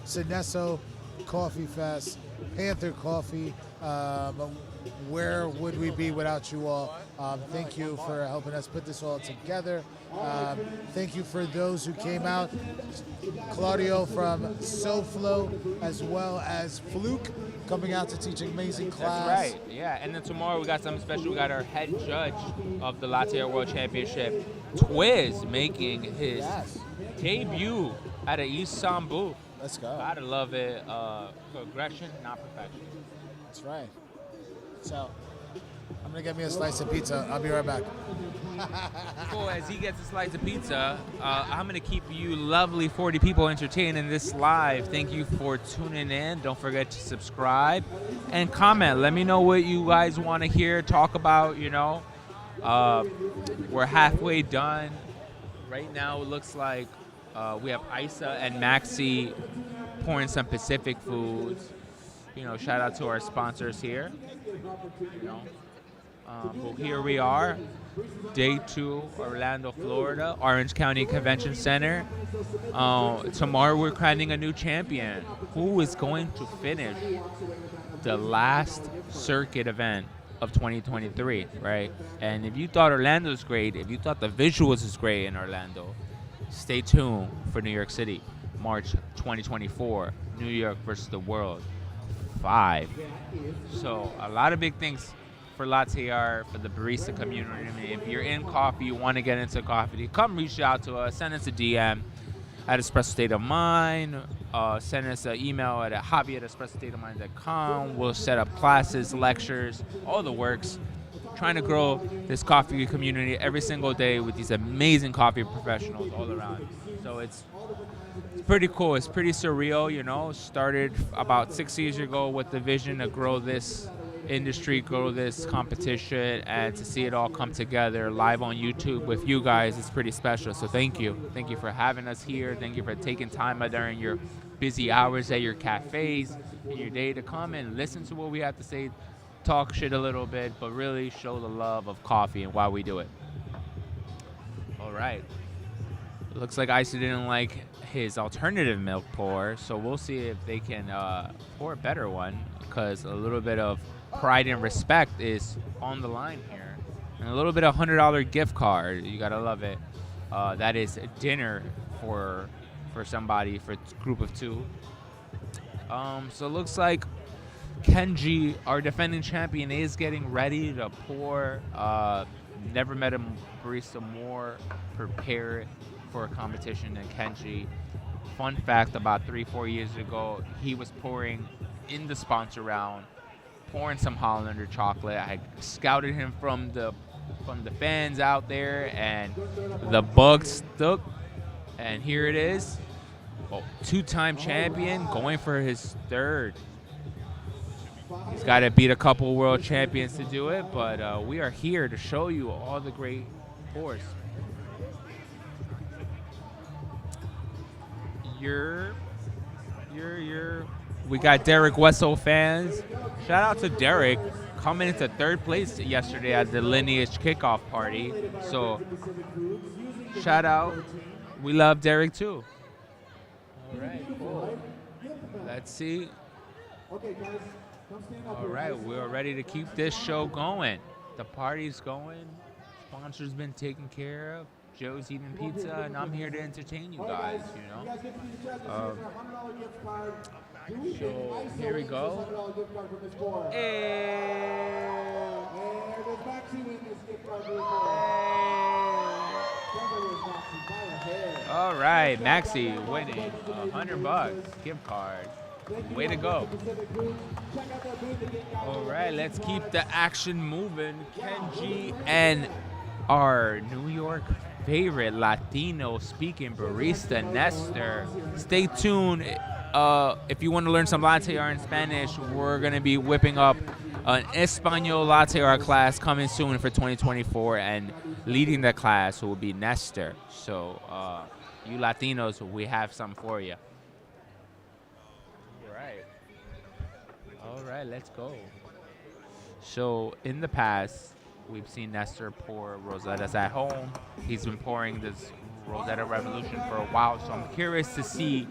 Sinesso Coffee Fest, Panther Coffee. Where would we be without you all? Thank you for helping us put this all together. Thank you for those who came out. Claudio from SoFlo, as well as Fluke, coming out to teach an amazing class. That's right, yeah. And then tomorrow we got something special. We got our head judge of the Latte World Championship, Twiz, making his debut at a Istanbul. Let's go. Gotta love it. Progression, not perfection. That's right. So, I'm gonna get me a slice of pizza. I'll be right back. Cool. As he gets a slice of pizza, I'm gonna keep you lovely 40 people entertained in this live. Thank you for tuning in. Don't forget to subscribe and comment. Let me know what you guys want to hear, talk about. You know, we're halfway done. Right now, it looks like we have Isa and Maxie pouring some Pacific foods. You know, shout out to our sponsors here. You know, well, here we are, day 2, Orlando, Florida, Orange County Convention Center. Tomorrow we're crowning a new champion. Who is going to finish the last circuit event of 2023, right? And if you thought Orlando's great, if you thought the visuals is great in Orlando, stay tuned for New York City, March 2024, New York versus the world 5. So a lot of big things for latte art, for the barista community. I mean, if you're in coffee, you want to get into coffee, come reach out to us. Send us a DM at Espresso State of Mind. Send us an email at javi@espressostateofmind.com. We'll set up classes, lectures, all the works. Trying to grow this coffee community every single day with these amazing coffee professionals all around. So it's pretty cool. It's pretty surreal, you know. Started about 6 years ago with the vision to grow this industry, grow this competition, and to see it all come together live on YouTube with you guys is pretty special. So thank you. Thank you for having us here. Thank you for taking time out during your busy hours at your cafes in your day to come and listen to what we have to say, talk shit a little bit, but really show the love of coffee and why we do it. All right. Looks like Isa didn't like his alternative milk pour, so we'll see if they can pour a better one, because a little bit of pride and respect is on the line here. And a little bit of $100 gift card. You gotta love it. That is dinner for somebody, for a group of two. So it looks like Kenji, our defending champion, is getting ready to pour. Never met a barista more prepared for a competition than Kenji. Fun fact, about 3-4 years ago, he was pouring in the sponsor round, pouring some Hollander chocolate. I scouted him from the fans out there, and the bug stuck. And here it is. Two-time champion going for his third. He's got to beat a couple world champions to do it, but we are here to show you all the great pours. We got Derek Wessel fans. Shout out to Derek coming into third place yesterday at the Lineage kickoff party. So shout out. We love Derek too. All right, cool. Let's see. All right, we're ready to keep this show going. The party's going. Sponsors been taken care of. Joe's eating pizza, and I'm here to entertain you guys, you know. So here we go. All right, Maxi winning $100 gift card. Way to go. All right, let's keep the action moving. Kenji and our New York favorite Latino speaking barista, Nestor. Stay tuned. If you want to learn some latte art in Spanish, we're going to be whipping up an Espanol latte art class coming soon for 2024, and leading the class will be Nestor. So you Latinos, we have some for you. All right, let's go. So in the past, we've seen Nestor pour Rosettas at home. He's been pouring this Rosetta Revolution for a while, so I'm curious to see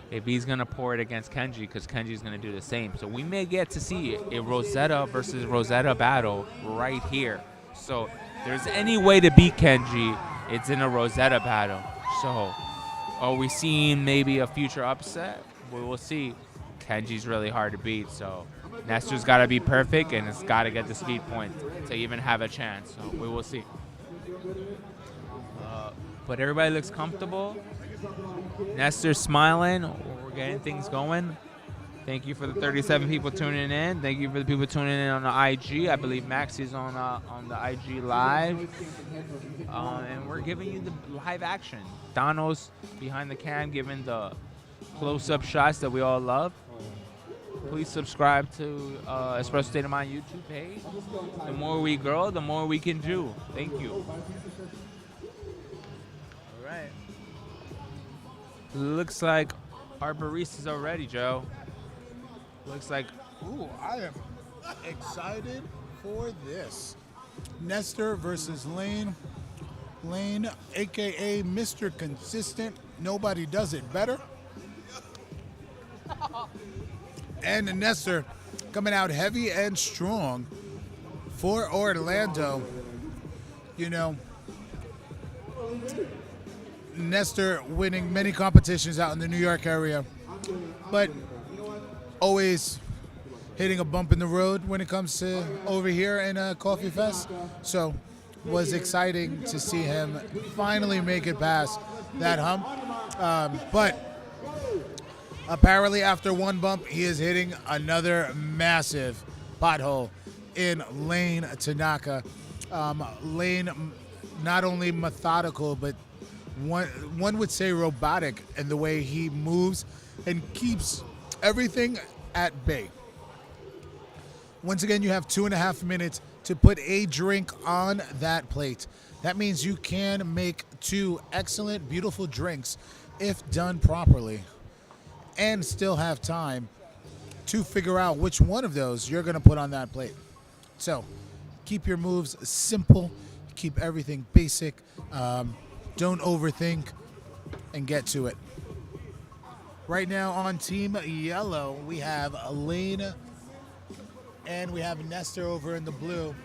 if he's going to pour it against Kenji, because Kenji's going to do the same. So we may get to see a Rosetta versus Rosetta battle right here. So if there's any way to beat Kenji, it's in a Rosetta battle. So are we seeing maybe a future upset? We will see. Kenji's really hard to beat, so Nestor's got to be perfect, and it's got to get the speed point to even have a chance. So we will see. But everybody looks comfortable. Nestor's smiling. We're getting things going. Thank you for the 37 people tuning in. Thank you for the people tuning in on the IG. I believe Max is on the IG live. And we're giving you the live action. Dono's behind the cam giving the close-up shots that we all love. Please subscribe to Espresso State of Mind YouTube page. The more we grow, the more we can do. Thank you. All right. Looks like our baristas are ready, Joe. Looks like... Ooh, I am excited for this. Nestor versus Lane. Lane, a.k.a. Mr. Consistent. Nobody does it better. And Nestor coming out heavy and strong for Orlando. You know, Nestor winning many competitions out in the New York area, but always hitting a bump in the road when it comes to over here in Coffee Fest. So was exciting to see him finally make it past that hump. But apparently after one bump, he is hitting another massive pothole in Lane Tanaka. Lane, not only methodical, but one would say robotic in the way he moves and keeps everything at bay. Once again, you have 2.5 minutes to put a drink on that plate. That means you can make 2 excellent, beautiful drinks if done properly, and still have time to figure out which one of those you're going to put on that plate. So keep your moves simple, keep everything basic, don't overthink, and get to it. Right now on Team Yellow, we have Lane and we have Nestor over in the blue.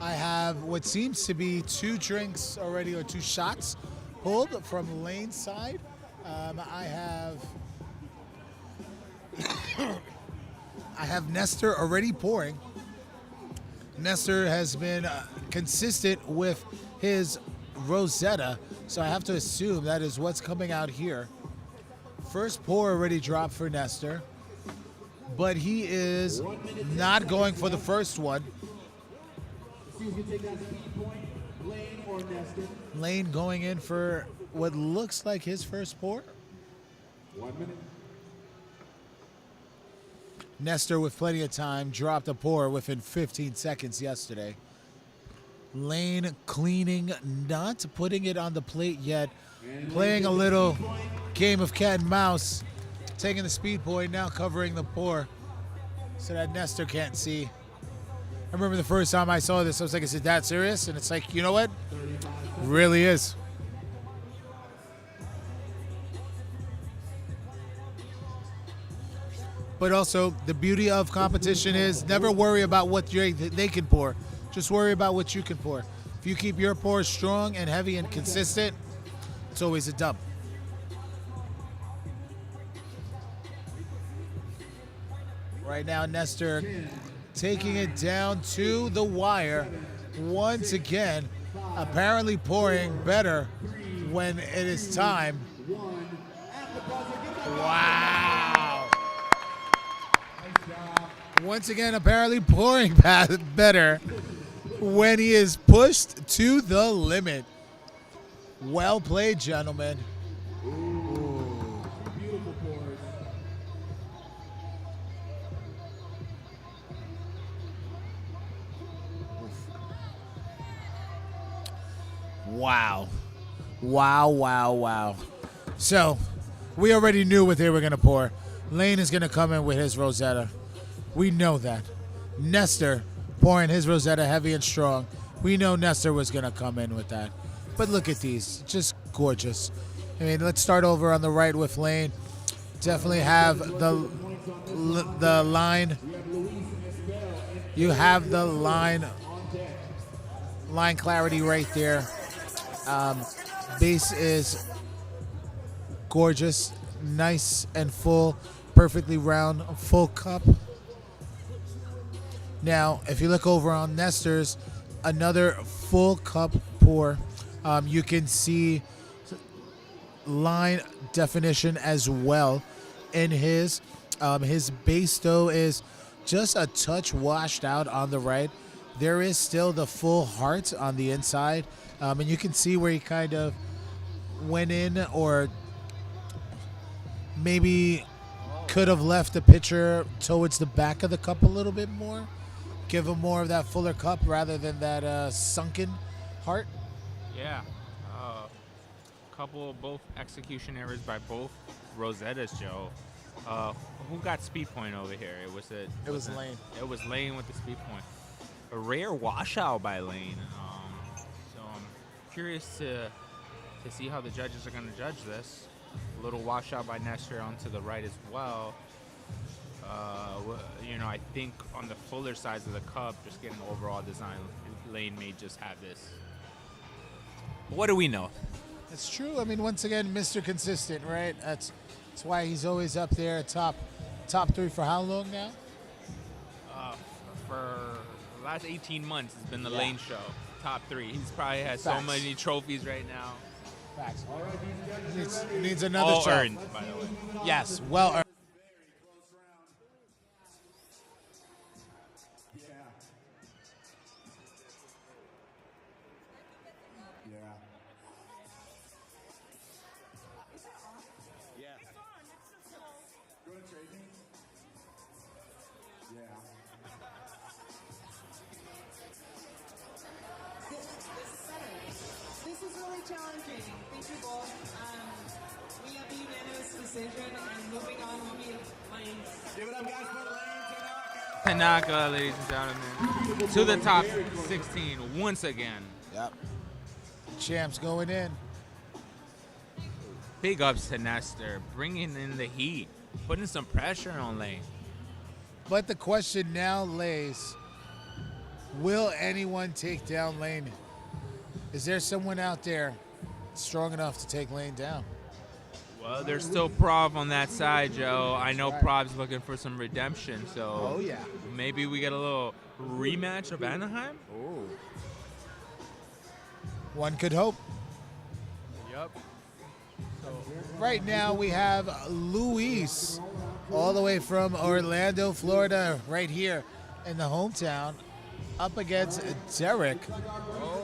I have what seems to be 2 drinks already, or 2 shots pulled from Lane's side. I have Nestor already pouring. Nestor has been consistent with his Rosetta, so I have to assume that is what's coming out here. First pour already dropped for Nestor, but he is not going for the first one. Lane going in for what looks like his first pour. 1 minute. Nestor, with plenty of time, dropped a pour within 15 seconds yesterday. Lane cleaning, not putting it on the plate yet, playing a little game of cat and mouse, taking the speed point, now covering the pour so that Nestor can't see. I remember the first time I saw this, I was like, is it that serious? And it's like, you know what? It really is. But also, the beauty of competition is never worry about what they can pour. Just worry about what you can pour. If you keep your pour strong and heavy and consistent, it's always a dub. Right now, Nestor taking it down to the wire. Once again, apparently pouring better when it is time. Wow. Once again, apparently pouring better when he is pushed to the limit. Well played, gentlemen. Beautiful pours. Wow. Wow, wow, wow. So, we already knew what they were going to pour. Lane is going to come in with his Rosetta. We know that. Nestor pouring his Rosetta heavy and strong. We know Nestor was going to come in with that. But look at these. Just gorgeous. I mean, let's start over on the right with Lane. Definitely have the line. You have the line clarity right there. Base is gorgeous, nice and full, perfectly round, full cup. Now, if you look over on Nestor's, another full cup pour. You can see line definition as well in his. His base, though, is just a touch washed out on the right. There is still the full heart on the inside. And you can see where he kind of went in, or maybe could have left the pitcher towards the back of the cup a little bit more. Give him more of that fuller cup rather than that sunken heart. Yeah. Couple of both execution errors by both Rosettas, Joe. Who got speed point over here? It was Lane. It was Lane with the speed point. A rare washout by Lane. So I'm curious to see how the judges are going to judge this. A little washout by Nestor onto the right as well. I think on the fuller sides of the cup, just getting the overall design, Lane may just have this. What do we know? It's true. I mean, once again, Mr. Consistent, right? That's why he's always up there, top 3 for how long now? for the last 18 months has been the Yeah. Lane Show. Top 3. He's probably has so Facts. many trophies right now. Facts. Needs another All shot. earned, by the way. Yes, well earned. This is really challenging. Thank you both. We have a unanimous decision, and moving on will be Lane's. Give it up, guys, for Lane Tanaka, ladies and gentlemen, to the top 16 once again. Yep. Champs going in. Big ups to Nestor, bringing in the heat, putting some pressure on Lane. But the question now lays, will anyone take down Lane? Is there someone out there strong enough to take Lane down? Well, there's still Prov on that side, Joe. I know Prov's looking for some redemption, so Oh, yeah. maybe we get a little rematch of Anaheim. Ooh. One could hope. Yep. Right now we have Luis all the way from Orlando, Florida, right here in the hometown, up against Derek,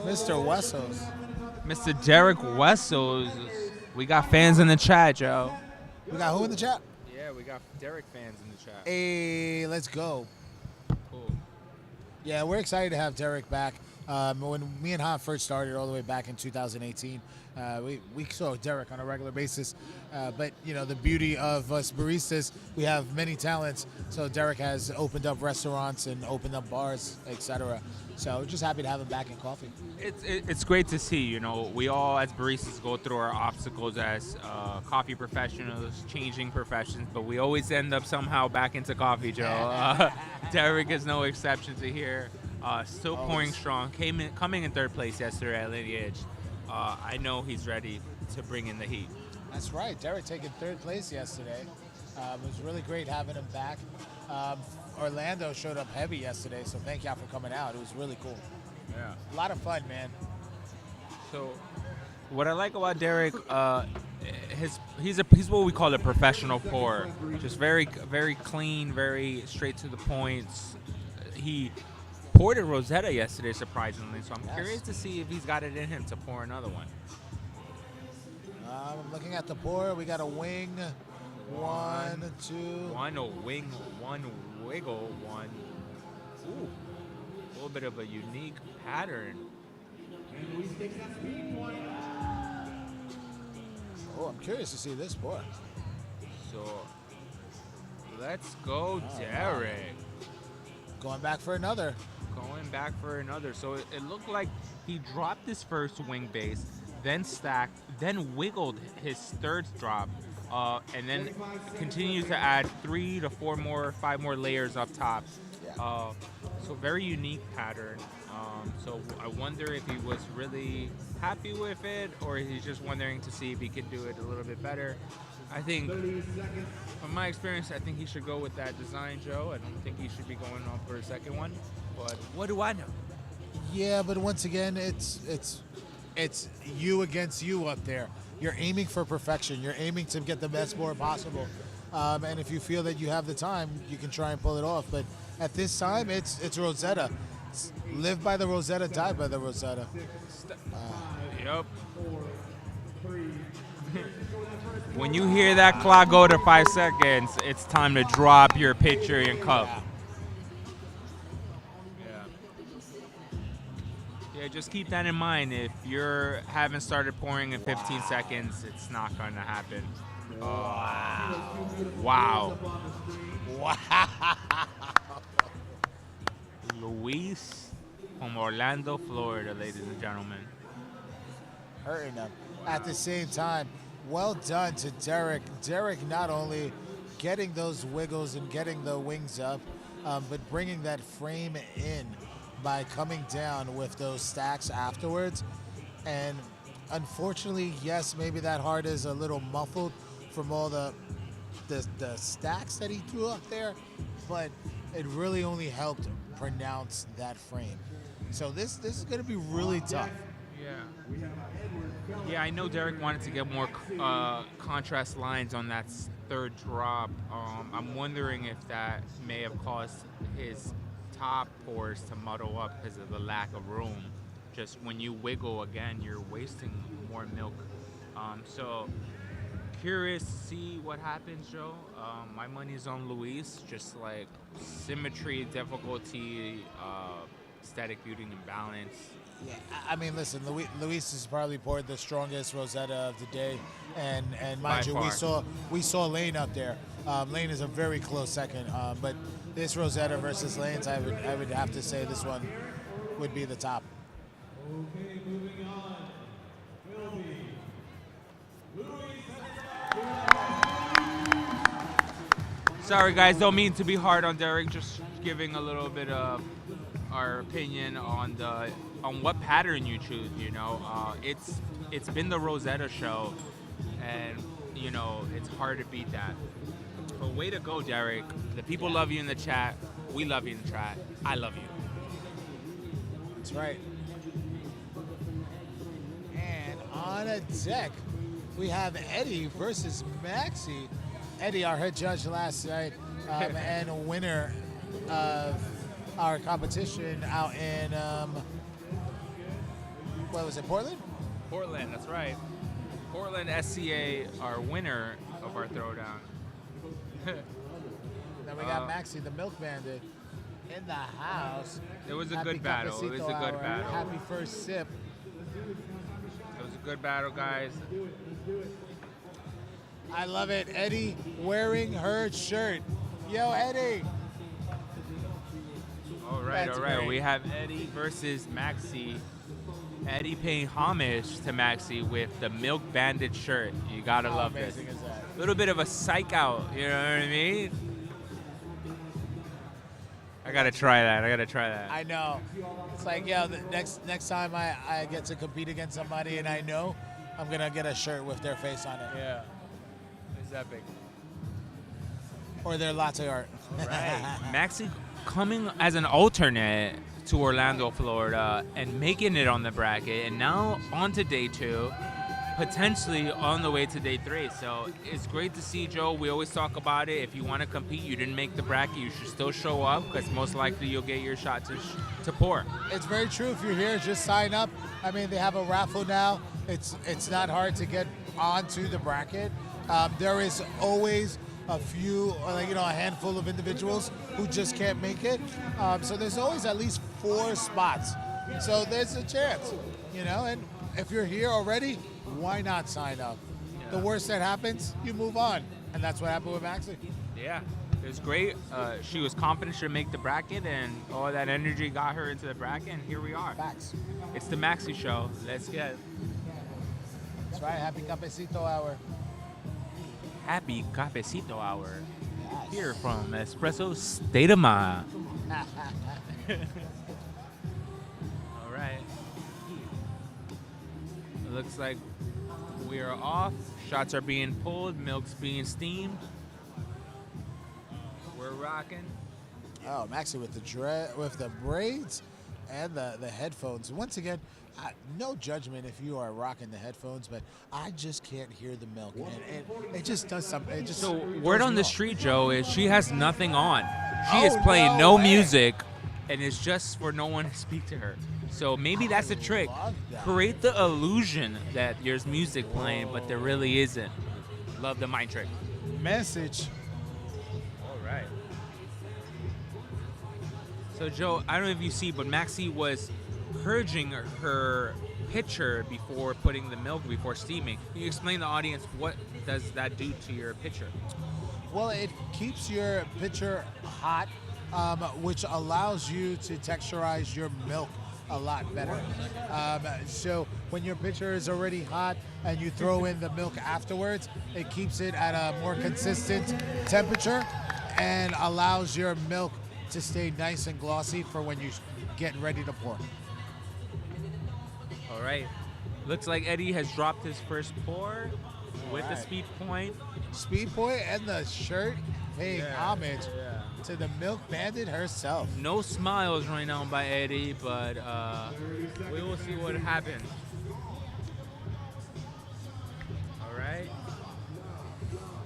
Mr. Wessos. Mr. Derek Wessels. We got fans in the chat, Joe. We got who in the chat? Yeah, we got Derek fans in the chat. Hey, let's go. Cool. Yeah, we're excited to have Derek back. When me and Han first started all the way back in 2018, we saw Derek on a regular basis. But, you know, the beauty of us baristas, we have many talents. So Derek has opened up restaurants and opened up bars, etc. So just happy to have him back in coffee. It's great to see. You know, we all as baristas go through our obstacles as coffee professionals, changing professions, but we always end up somehow back into coffee, Joe. Derek is no exception to here. Still pouring strong. Coming in third place yesterday at Lineage. I know he's ready to bring in the heat. That's right. Derek taking third place yesterday. It was really great having him back. Orlando showed up heavy yesterday, so thank y'all for coming out. It was really cool. Yeah. A lot of fun, man. So, what I like about Derek, he's what we call a professional pourer. Just very clean, very straight to the points. He poured a Rosetta yesterday, surprisingly. So I'm curious to see if he's got it in him to pour another one. I'm looking at the pour. We got a wing. One, two. One a wing, one wiggle, one. Ooh, a little bit of a unique pattern. Oh, I'm curious to see this pour. So let's go, Derek. Going back for another. Going back for another. So it looked like he dropped his first wing base, then stacked, then wiggled his third drop, and then continued to add 3 to 4 more, 5 more layers up top. So very unique pattern. So I wonder if he was really happy with it, or he's just wondering to see if he could do it a little bit better. I think, from my experience, I think he should go with that design, Joe. I don't think he should be going on for a second one. But what do I know? Yeah, but once again, it's you against you up there. You're aiming for perfection. You're aiming to get the best pour possible. And if you feel that you have the time, you can try and pull it off. But at this time, it's Rosetta. Live by the Rosetta, die by the Rosetta. Yep. When you hear that clock go to 5 seconds, it's time to drop your pitcher and cup. Yeah, just keep that in mind. If you haven't started pouring in 15 seconds, it's not going to happen. Wow. Luis from Orlando, Florida, ladies and gentlemen. Hurting them. At the same time, well done to Derek. Derek not only getting those wiggles and getting the wings up, but bringing that frame in by coming down with those stacks afterwards. And unfortunately, yes, maybe that heart is a little muffled from all the stacks that he threw up there, but it really only helped pronounce that frame. So this is going to be really tough. Yeah. Yeah, I know Derek wanted to get more contrast lines on that third drop. I'm wondering if that may have caused his top pours to muddle up because of the lack of room. Just when you wiggle again, you're wasting more milk. So curious to see what happens, Joe. My money's on Luis. Just like symmetry, difficulty, static beauty, and balance. Yeah, I mean, listen, Luis has probably poured the strongest Rosetta of the day, and mind you, far. we saw Lane up there. Lane is a very close second, but this Rosetta versus Lane's, I would have to say this one would be the top. Okay, moving on. Will be Sorry, guys, don't mean to be hard on Derek. Just giving a little bit of our opinion on what pattern you choose. You know, it's been the Rosetta show, and you know it's hard to beat that. But way to go, Derek. The people love you in the chat. We love you in the chat. I love you. That's right. And on a deck, we have Eddie versus Maxi. Eddie, our head judge last night, and a winner of our competition out in, what was it, Portland? Portland, that's right. Portland SCA, our winner of our throwdown. Then we got Maxi, the Milk Bandit, in the house. It was a Happy good battle. It was a Cafecito good hour. battle. Happy first sip. It was a good battle, guys. I love it. Eddie wearing her shirt. Yo, Eddie. All right, That's all right. great. We have Eddie versus Maxi. Eddie paying homage to Maxi with the Milk Bandit shirt. You gotta How love this. amazing is that? A little bit of a psych out, you know what I mean? I gotta try that. I know. It's like, yeah, the next time I get to compete against somebody and I know, I'm going to get a shirt with their face on it. Yeah. It's epic. Or their latte art. All right. Maxi coming as an alternate to Orlando, Florida, and making it on the bracket, and now on to day 2, potentially on the way to day 3. So it's great to see, Joe. We always talk about it. If you want to compete, you didn't make the bracket, you should still show up because most likely you'll get your shot to pour. It's very true. If you're here, just sign up. I mean, they have a raffle now. It's not hard to get onto the bracket. There is always a few, like, you know, a handful of individuals who just can't make it. So there's always at least 4 spots. So there's a chance, you know, and if you're here already, why not sign up? Yeah. The worst that happens, you move on. And that's what happened with Maxi. Yeah, it was great. She was confident she'd make the bracket, and all that energy got her into the bracket, and here we are. Facts. It's the Maxi show. Let's get That's right. Happy Cafecito hour. happy cafecito hour Yes. here from Espresso State of Mind. All right. It looks like we are off. Shots are being pulled. Milk's being steamed. We're rocking. Oh, Maxi with the braids and the headphones. Once again, no judgment if you are rocking the headphones, but I just can't hear the milk, and it just does something. It just So throws word on me the off. street, Joe, is she has nothing on. She Oh, is playing no way. music, and it's just for no one to speak to her. So maybe that's a trick. love that. Create the illusion that there's music playing, but there really isn't. Love the mind trick. Message. All right. So Joe, I don't know if you see, but Maxi was purging her pitcher before putting the milk before steaming. Can you explain to the audience what does that do to your pitcher? Well, it keeps your pitcher hot, which allows you to texturize your milk a lot better. So when your pitcher is already hot and you throw in the milk afterwards, it keeps it at a more consistent temperature and allows your milk to stay nice and glossy for when you get ready to pour. All right. Looks like Eddie has dropped his first pour with the right. speed point. Speed point and the shirt paying homage. Yeah. to the Milk Bandit herself. No smiles right now by Eddie, but we will see what happens. All right.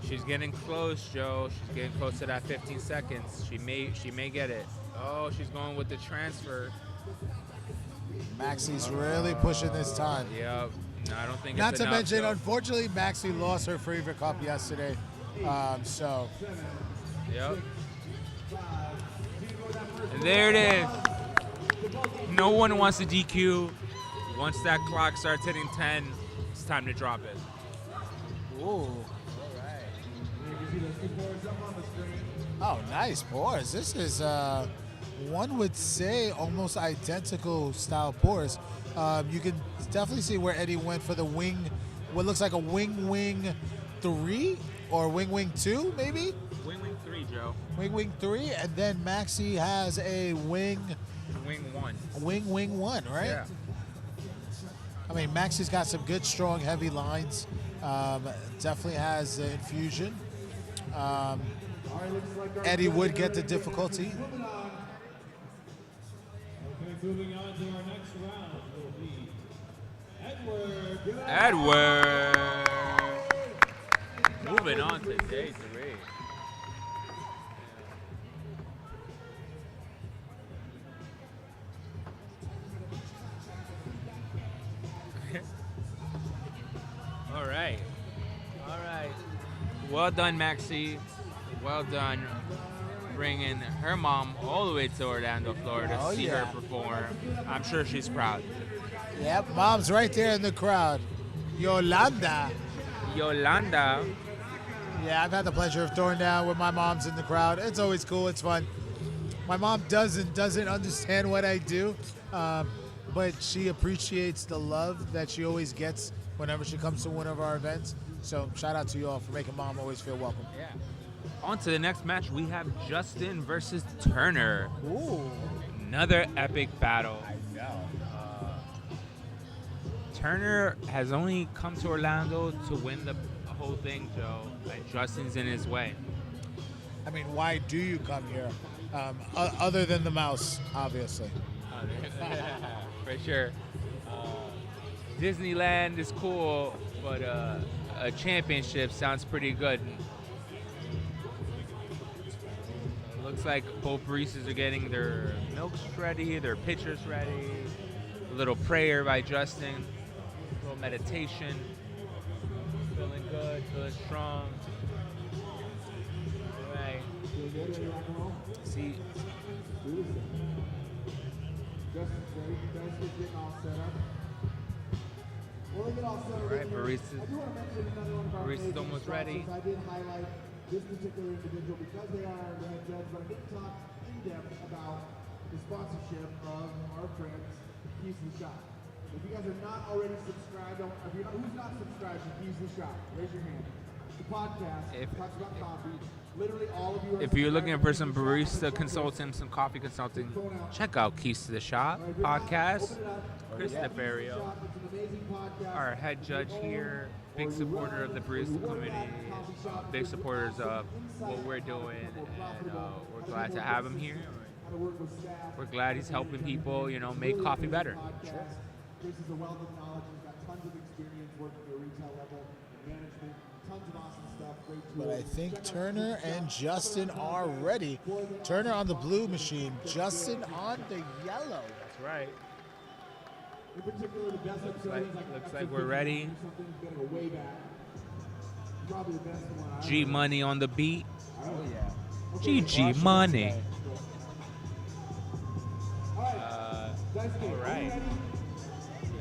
She's getting close, Joe. She's getting close to that 15 seconds. She may get it. Oh, she's going with the transfer. Maxi's really pushing this time. Yep. No, I don't think Not it's to enough, mention, Joe. unfortunately, Maxi lost her favorite cup yesterday. So Yep. And there it is. No one wants to DQ. Once that clock starts hitting 10, it's time to drop it. ooh. Oh, nice pours. This is, one would say, almost identical style pours. You can definitely see where Eddie went for the wing, what looks like a wing 3 or wing 2, maybe? Wing 3, Joe. Wing 3, and then Maxi has a wing 1. right? Yeah. I mean, Maxi's got some good, strong, heavy lines. Definitely has the infusion. Eddie would get the difficulty. Moving on to our next round will be Edward. Edward. Moving on to day 3. All right. Well done, Maxi. Well done bringing her mom all the way to Orlando, Florida to see her perform. I'm sure she's proud. Yep, mom's right there in the crowd. Yolanda. Yolanda. Yeah, I've had the pleasure of throwing down with my mom's in the crowd. It's always cool. It's fun. My mom doesn't understand what I do, but she appreciates the love that she always gets whenever she comes to one of our events. So shout out to you all for making mom always feel welcome. Yeah. On to the next match, we have Justin versus Turner. Ooh. Another epic battle. I know. Turner has only come to Orlando to win the whole thing, Joe, and Justin's in his way. I mean, why do you come here? Other than the mouse, obviously. For sure. Disneyland is cool, but a championship sounds pretty good. Looks like both baristas are getting their milks ready, their pitchers ready. A little prayer by Justin, a little meditation. Feeling good, feeling strong. All right. See. All right, barista's almost ready. I did highlight this particular individual because they are the head judge, but I didn't talk in depth about the sponsorship of our friends, Keys to the Shop. If you guys are not already subscribed, who's not subscribed to Keys to the Shop? Raise your hand. The podcast talks about coffee. Literally all of you are. If you're looking for some barista consulting, some coffee consulting, check out Keys to the Shop podcast. Chris Nefario, our head judge here, big supporter of the barista community, big supporters of what we're doing, and we're glad to have him here. We're glad he's helping people, make coffee better. Chris is a wealth of knowledge. He's got tons of experience working at a retail level, management, tons of awesome stuff, great tools. But I think Turner and Justin are ready. Turner on the blue machine, Justin on the yellow. That's right. In particular, the best Looks like we're ready. Way back. Probably the best one. G Money on the beat. Oh, yeah. GG Money. All right.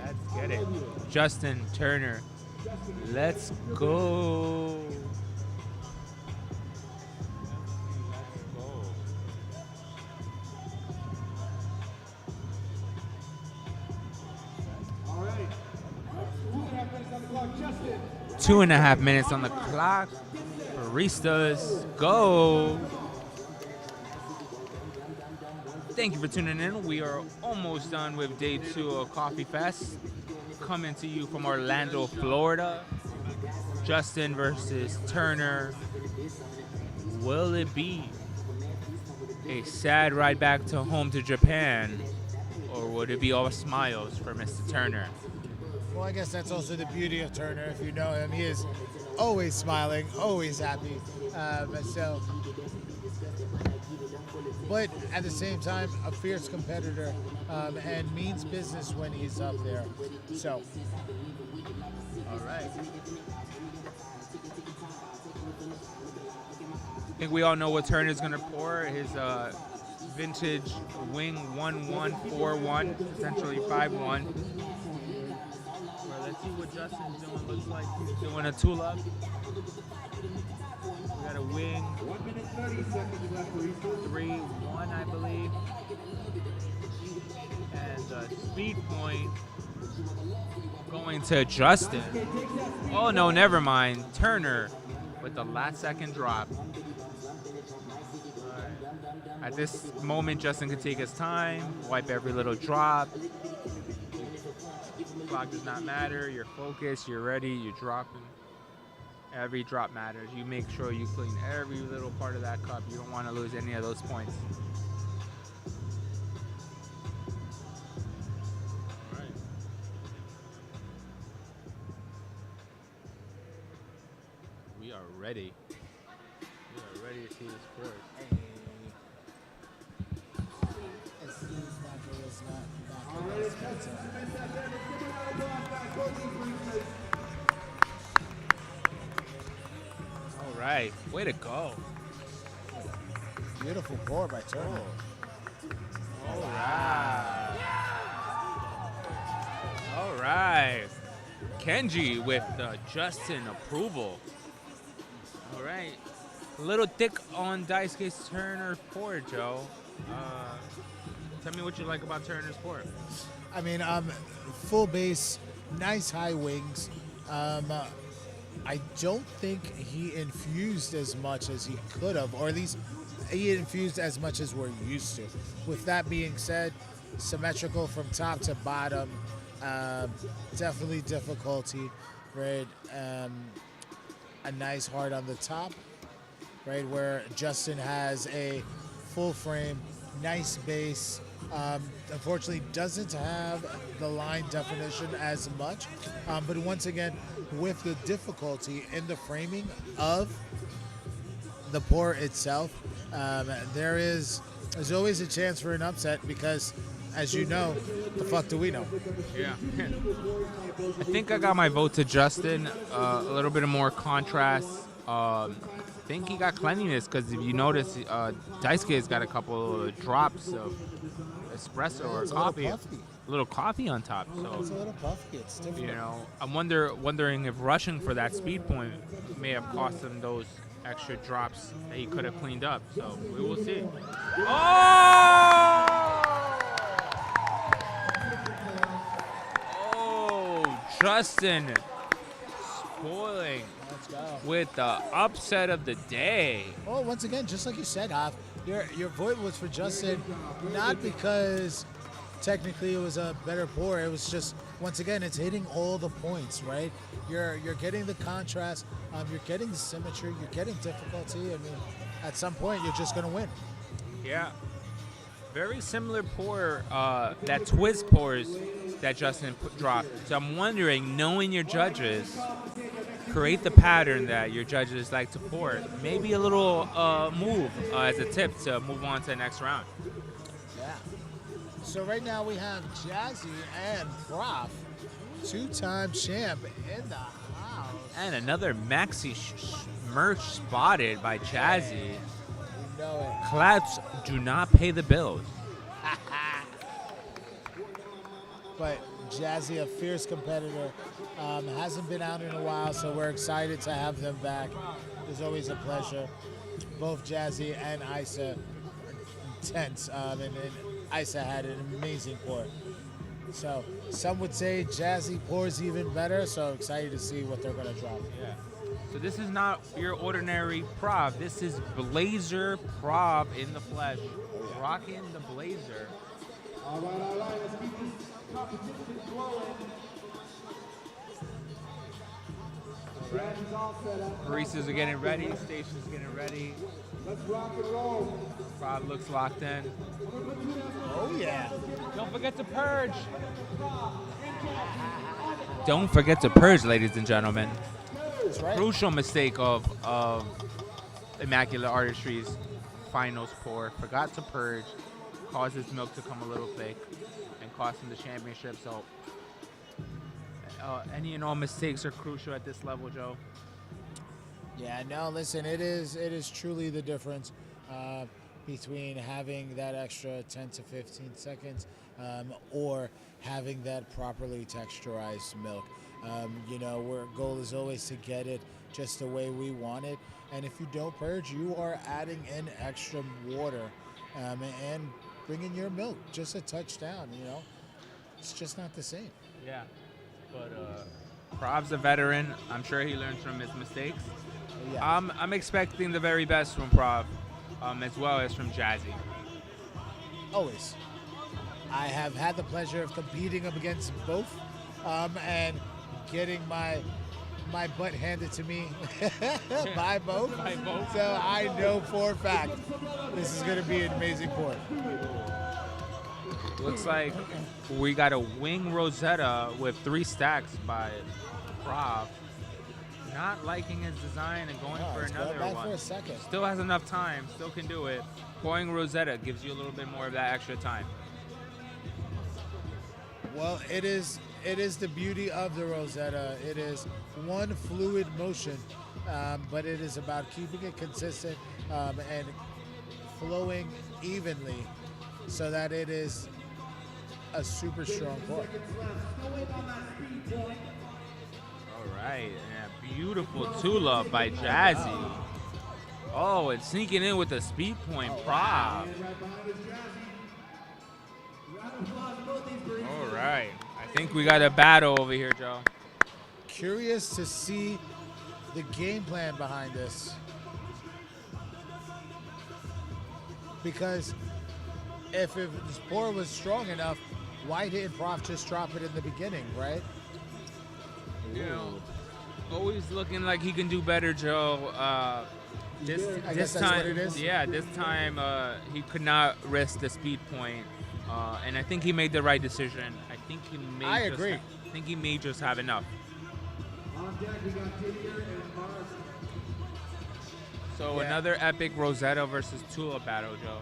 Let's get it. Justin Turner. Let's go. All right. 2.5 minutes on the clock, Justin. 2.5 minutes on the clock. Baristas, go. Thank you for tuning in. We are almost done with day 2 of Coffee Fest. Coming to you from Orlando, Florida. Justin versus Turner. Will it be a sad ride back to home to Japan, or would it be all smiles for Mr. Turner? Well, I guess that's also the beauty of Turner. If you know him, he is always smiling, always happy. But at the same time, a fierce competitor and means business when he's up there. So, All right. I think we all know what Turner's gonna pour. His vintage wing 1141, essentially 5-1. Well, let's see what Justin's doing. Looks like he's doing a tool-up. We got a wing 1 minute 30 seconds left for each one. 3-1, I believe. And speed point going to Justin. Oh no, never mind. Turner with the last second drop. At this moment, Justin can take his time, wipe every little drop. Clock does not matter. You're focused. You're ready. You're dropping. Every drop matters. You make sure you clean every little part of that cup. You don't want to lose any of those points. All right. We are ready. We are ready to see this pour. All right, way to go. beautiful pour by Turner. All right. All right. Kenji with the Justin approval. All right. A little thick on Daisuke Turner's pour, Joe. Tell me what you like about Turner's pour. I mean, full base, nice high wings. I don't think he infused as much as he could have, or at least he infused as much as we're used to. With that being said, symmetrical from top to bottom, definitely difficulty, right? A nice heart on the top, right, where Justin has a full frame, nice base. Unfortunately, doesn't have the line definition as much, but once again, with the difficulty in the framing of the pour itself, there's always a chance for an upset because, as you know, the fuck do we know? Yeah. I think I got my vote to Justin. A little bit of more contrast. I think he got cleanliness because if you notice, Daisuke's got a couple of drops of espresso or coffee. A little coffee on top. So It's a little puffy. It's different. you know, I'm wondering if rushing for that speed point may have cost him those extra drops that he could have cleaned up. So we will see. Oh, Justin spoiling Let's go. with the upset of the day. Well, once again, just like you said, Hoff, your vote was for Justin, not because technically it was a better pour. It was just, once again, it's hitting all the points, right? You're getting the contrast, you're getting the symmetry, you're getting difficulty. I mean, at some point, you're just going to win. Yeah. Very similar pour, that twist pours that Justin dropped. So I'm wondering, knowing your judges, create the pattern that your judges like to pour. Maybe a little move as a tip to move on to the next round. Yeah. So right now we have Jazzy and Prof, two-time champ in the house. And another maxi merch spotted by Jazzy. You know it. Claps do not pay the bills. But Jazzy, a fierce competitor, hasn't been out in a while, so we're excited to have them back. It's always a pleasure. Both Jazzy and Isa intense, and Isa had an amazing pour. So some would say Jazzy pours even better, so excited to see what they're going to drop. Yeah. So this is not your ordinary Prov. This is Blazer Prov in the flesh. Rocking the Blazer. All right, let's keep this competition flowing. All Strategies all set up. Baristas are getting ready. Station's getting ready. Let's rock and roll. Rob looks locked in. Oh yeah. Don't forget to purge. Don't forget to purge, ladies and gentlemen. That's right. Crucial mistake of Immaculate Artistry's finals pour. Forgot to purge. Caused his milk to come a little thick and cost him the championship. So any and all mistakes are crucial at this level, Joe. Yeah, no, listen, it is truly the difference between having that extra 10 to 15 seconds or having that properly texturized milk. Our goal is always to get it just the way we want it. And if you don't purge, you are adding in extra water and bringing your milk just a touch down, It's just not the same. Yeah, but Prav's a veteran. I'm sure he learns from his mistakes. Yeah. I'm expecting the very best from Prav, as well as from Jazzy. Always. I have had the pleasure of competing up against both and getting my butt handed to me by both. By both. So I know for a fact this is going to be an amazing pour. Looks like we got a wing Rosetta with 3 stacks by Prav. Not liking his design and going for another back one. for a second. Still has enough time. Still can do it. Pouring Rosetta gives you a little bit more of that extra time. Well, it is the beauty of the Rosetta. It is one fluid motion, but it is about keeping it consistent and flowing evenly so that it is a super strong pour. All right. And a beautiful Tula by Jazzy. Oh, and sneaking in with a speed point, Prav. All right. I think we got a battle over here, Joe. Curious to see the game plan behind this. Because if this pour was strong enough, why didn't Prof just drop it in the beginning, right? Always looking like he can do better, Joe. I guess This that's time, what it is? yeah, this time he could not risk the speed point, and I think he made the right decision. I think he may. I agree. I think he may just have enough. On deck, we got Didier and Mark. So Yeah. another epic Rosetta versus Tula battle, Joe.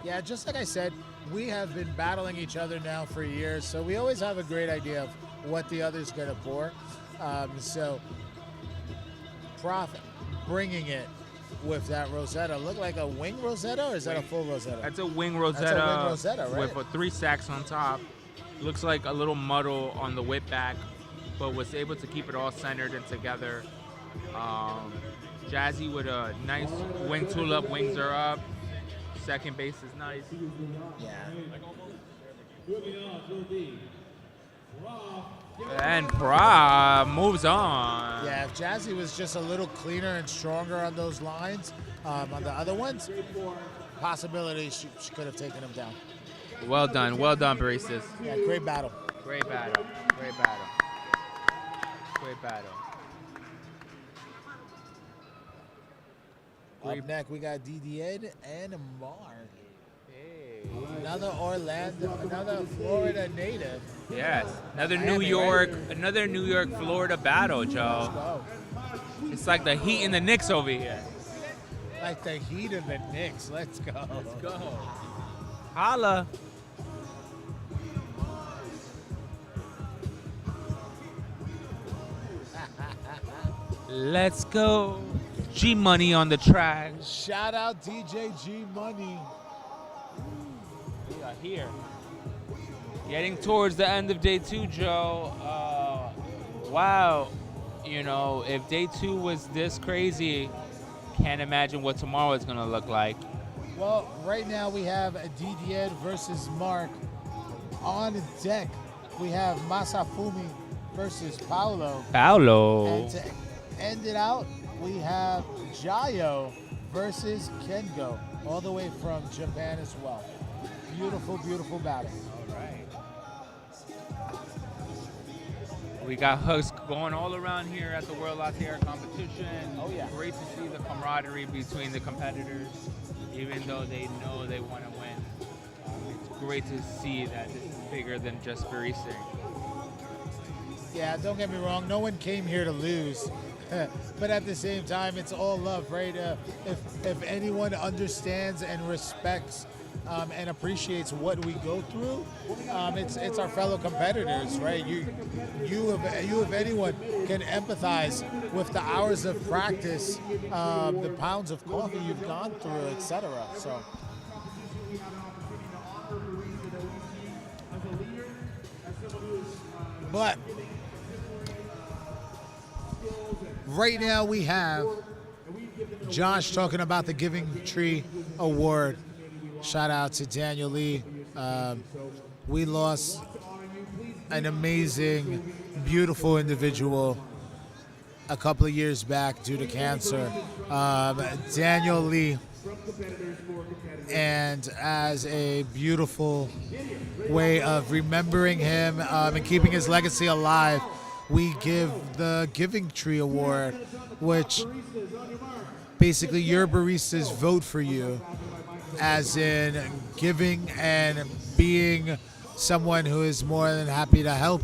Yeah, just like I said, we have been battling each other now for years, so we always have a great idea of what the other's going to pour. So Prof bringing it with that Rosetta. Look like a wing Rosetta, or is that a full Rosetta? That's a wing Rosetta, That's a wing Rosetta, right? with 3 stacks on top. Looks like a little muddle on the whip back, but was able to keep it all centered and together. Jazzy with a nice wing tulip, wings are up. Second base is nice. Yeah. And Pra moves on. Yeah, if Jazzy was just a little cleaner and stronger on those lines, on the other ones, possibility she could have taken him down. Well done, baristas. Yeah, great battle. Great battle, great battle, great battle. Up next, we got DDN and Mark. Hey. Another Florida native. Yes, another Miami, New York, Florida battle, Joe. Go. It's like the Heat and the Knicks over here. Like the Heat of the Knicks. Let's go. Let's go. Holla. Let's go. G Money on the track. Shout out DJ G Money. We are here. Getting towards the end of day 2, Joe. Wow. You know, if day 2 was this crazy, can't imagine what tomorrow is going to look like. Well, right now we have DDN versus Mark. On deck, we have Masafumi versus Paolo. And to end it out, we have Jayo versus Kengo, all the way from Japan as well. Beautiful, beautiful battle. All right. We got hugs going all around here at the World Latte Art Competition. Oh, yeah. Great to see the camaraderie between the competitors, even though they know they want to win. It's great to see that this is bigger than just barista. Yeah, don't get me wrong. No one came here to lose. But at the same time, it's all love, right? If anyone understands and respects and appreciates what we go through, it's our fellow competitors, right? You if anyone can empathize with the hours of practice, the pounds of coffee you've gone through, etc. So. But right now we have Josh talking about the Giving Tree Award. Shout out to Daniel Lee. We lost an amazing, beautiful individual a couple of years back due to cancer. Daniel Lee. And as a beautiful way of remembering him and keeping his legacy alive, we give the Giving Tree Award, which basically your baristas vote for you, as in giving and being someone who is more than happy to help,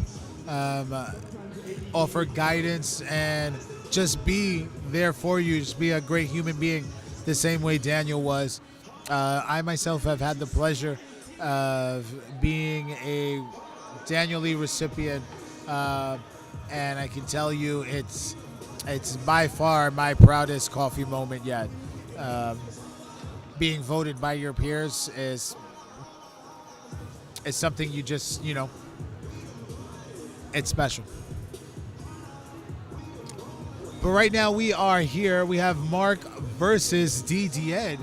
offer guidance, and just be there for you, just be a great human being the same way Daniel was. I myself have had the pleasure of being a Daniel Lee recipient, and I can tell you it's by far my proudest coffee moment yet. Being voted by your peers is something you just, it's special. But right now we are here. We have Mark versus DD.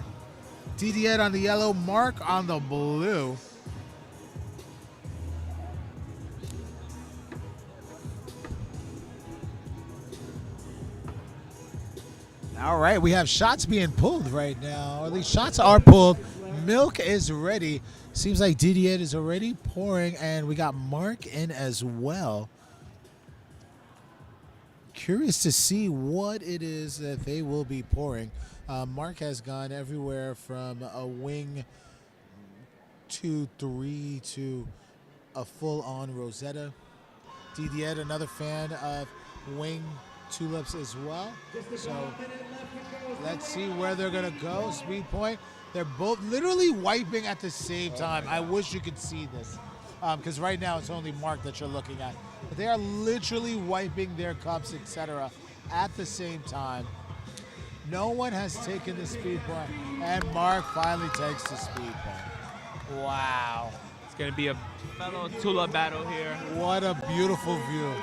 DD on the yellow, Mark on the blue. All right, we have shots being pulled right now. Or at least shots are pulled. Milk is ready. Seems like Didier is already pouring, and we got Mark in as well. Curious to see what it is that they will be pouring. Mark has gone everywhere from a wing 2-3 to a full-on Rosetta. Didier, another fan of wing tulips as well. So let's see where they're gonna go. Speed point. They're both literally wiping at the same time. I wish you could see this, because right now it's only Mark that you're looking at. But they are literally wiping their cups, etc., at the same time. No one has taken the speed point, and Mark finally takes the speed point. Wow. It's going to be a fellow tulip battle here. What a beautiful view.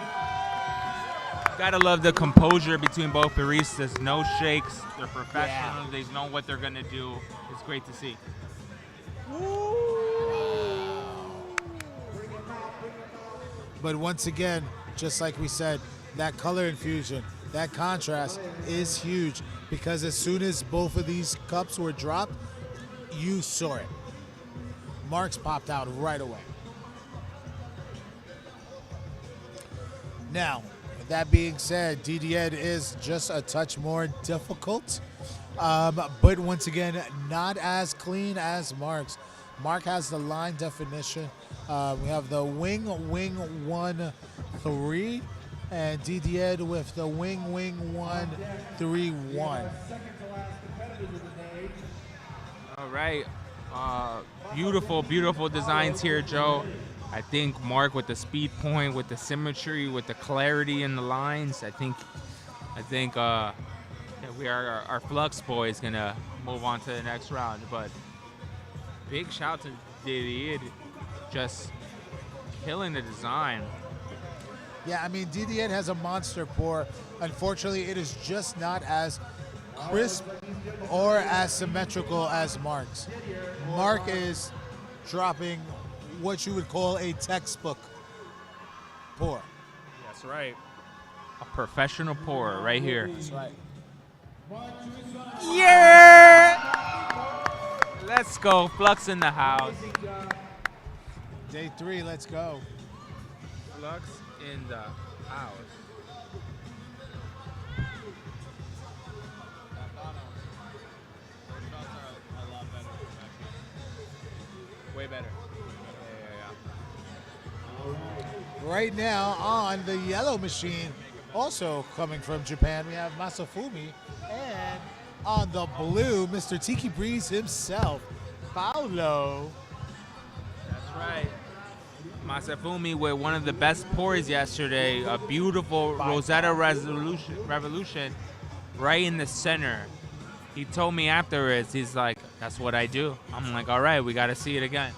Gotta love the composure between both baristas. No shakes. They're professionals. Yeah. They know what they're going to do. It's great to see. But once again, just like we said, that color infusion, that contrast is huge, because as soon as both of these cups were dropped, you saw it. Marks popped out right away. Now, with that being said, DD is just a touch more difficult, but once again, not as clean as Mark's. Mark has the line definition. We have the wing 1-3, and DD with the wing 1-3-1. All right. Beautiful, beautiful designs here, Joe. I think Mark with the speed point, with the symmetry, with the clarity in the lines. I think our Flux boy is gonna move on to the next round. But big shout to Didier, just killing the design. Yeah, I mean, DD has a monster pour. Unfortunately, it is just not as crisp or as symmetrical as Mark's. Mark is dropping what you would call a textbook pour. That's right. A professional pourer right here. That's right. Yeah! Let's go. Flux in the house. Day 3, let's go. Flux in the house. Way better. Right now on the yellow machine, also coming from Japan, we have Masafumi. And on the blue, Mr. Tiki Breeze himself, Paulo. That's right. Masafumi with one of the best pours yesterday. A beautiful Rosetta Revolution right in the center. He told me afterwards, he's like, that's what I do. I'm like, all right, we got to see it again.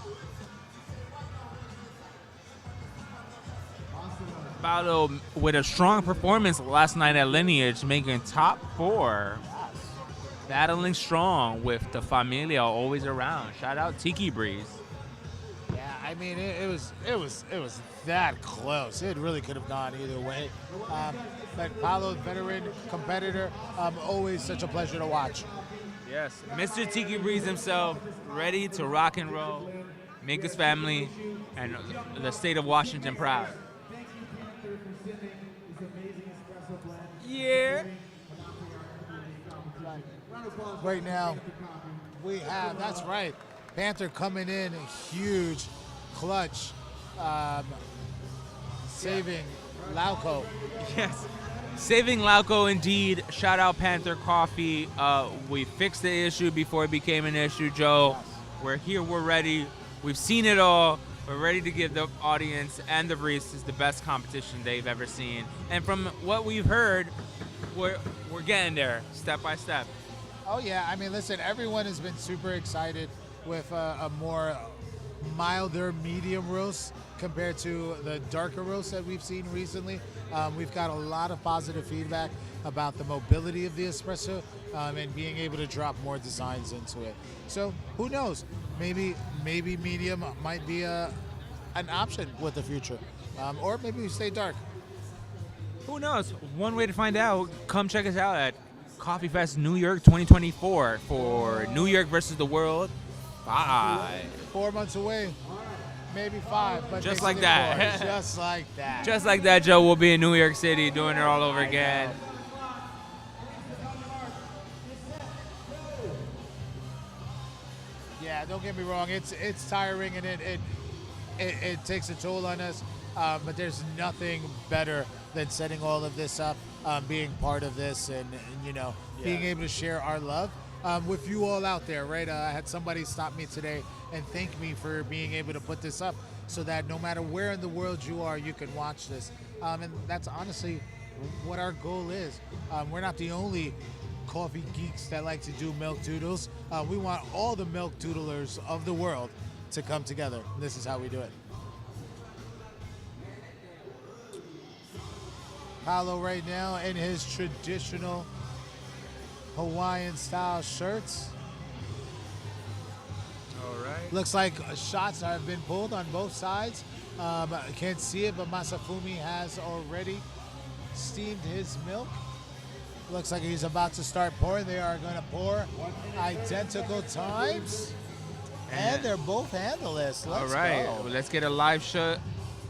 Paulo with a strong performance last night at Lineage, making top 4. Battling strong with the Familia always around. Shout out Tiki Breeze. Yeah, I mean it was that close. It really could have gone either way. But Paulo, veteran competitor, always such a pleasure to watch. Yes, Mr. Tiki Breeze himself, ready to rock and roll, make his family and the state of Washington proud. Yeah. Right now, we have, that's right, Panther coming in huge, clutch, saving Lauco. Yes. Saving Lauco indeed. Shout out Panther Coffee. We fixed the issue before it became an issue, Joe. We're here, we're ready. We've seen it all. We're ready to give the audience and the baristas the best competition they've ever seen. And from what we've heard, we're getting there step by step. Oh yeah, I mean, listen, everyone has been super excited with a more milder medium roast compared to the darker roast that we've seen recently. We've got a lot of positive feedback about the mobility of the espresso and being able to drop more designs into it. So who knows? Maybe medium might be an option with the future, or maybe we stay dark. Who knows? One way to find out, come check us out at Coffee Fest New York 2024 for New York versus the world. 4 months away, maybe 5, but just like that. Just like that. Just like that, Joe. We'll be in New York City doing it all over again. Yeah, don't get me wrong. It's tiring and it takes a toll on us. But there's nothing better than setting all of this up, being part of this, and being able to share our love with you all out there, right? I had somebody stop me today and thank me for being able to put this up so that no matter where in the world you are, you can watch this. And that's honestly what our goal is. We're not the only coffee geeks that like to do milk doodles. We want all the milk doodlers of the world to come together. This is how we do it. Paulo right now in his traditional Hawaiian style shirts. All right. Looks like shots have been pulled on both sides. I can't see it, but Masafumi has already steamed his milk. Looks like he's about to start pouring. They are going to pour identical times. And they're both handleless. Let's all right. go. Well, let's get a live shot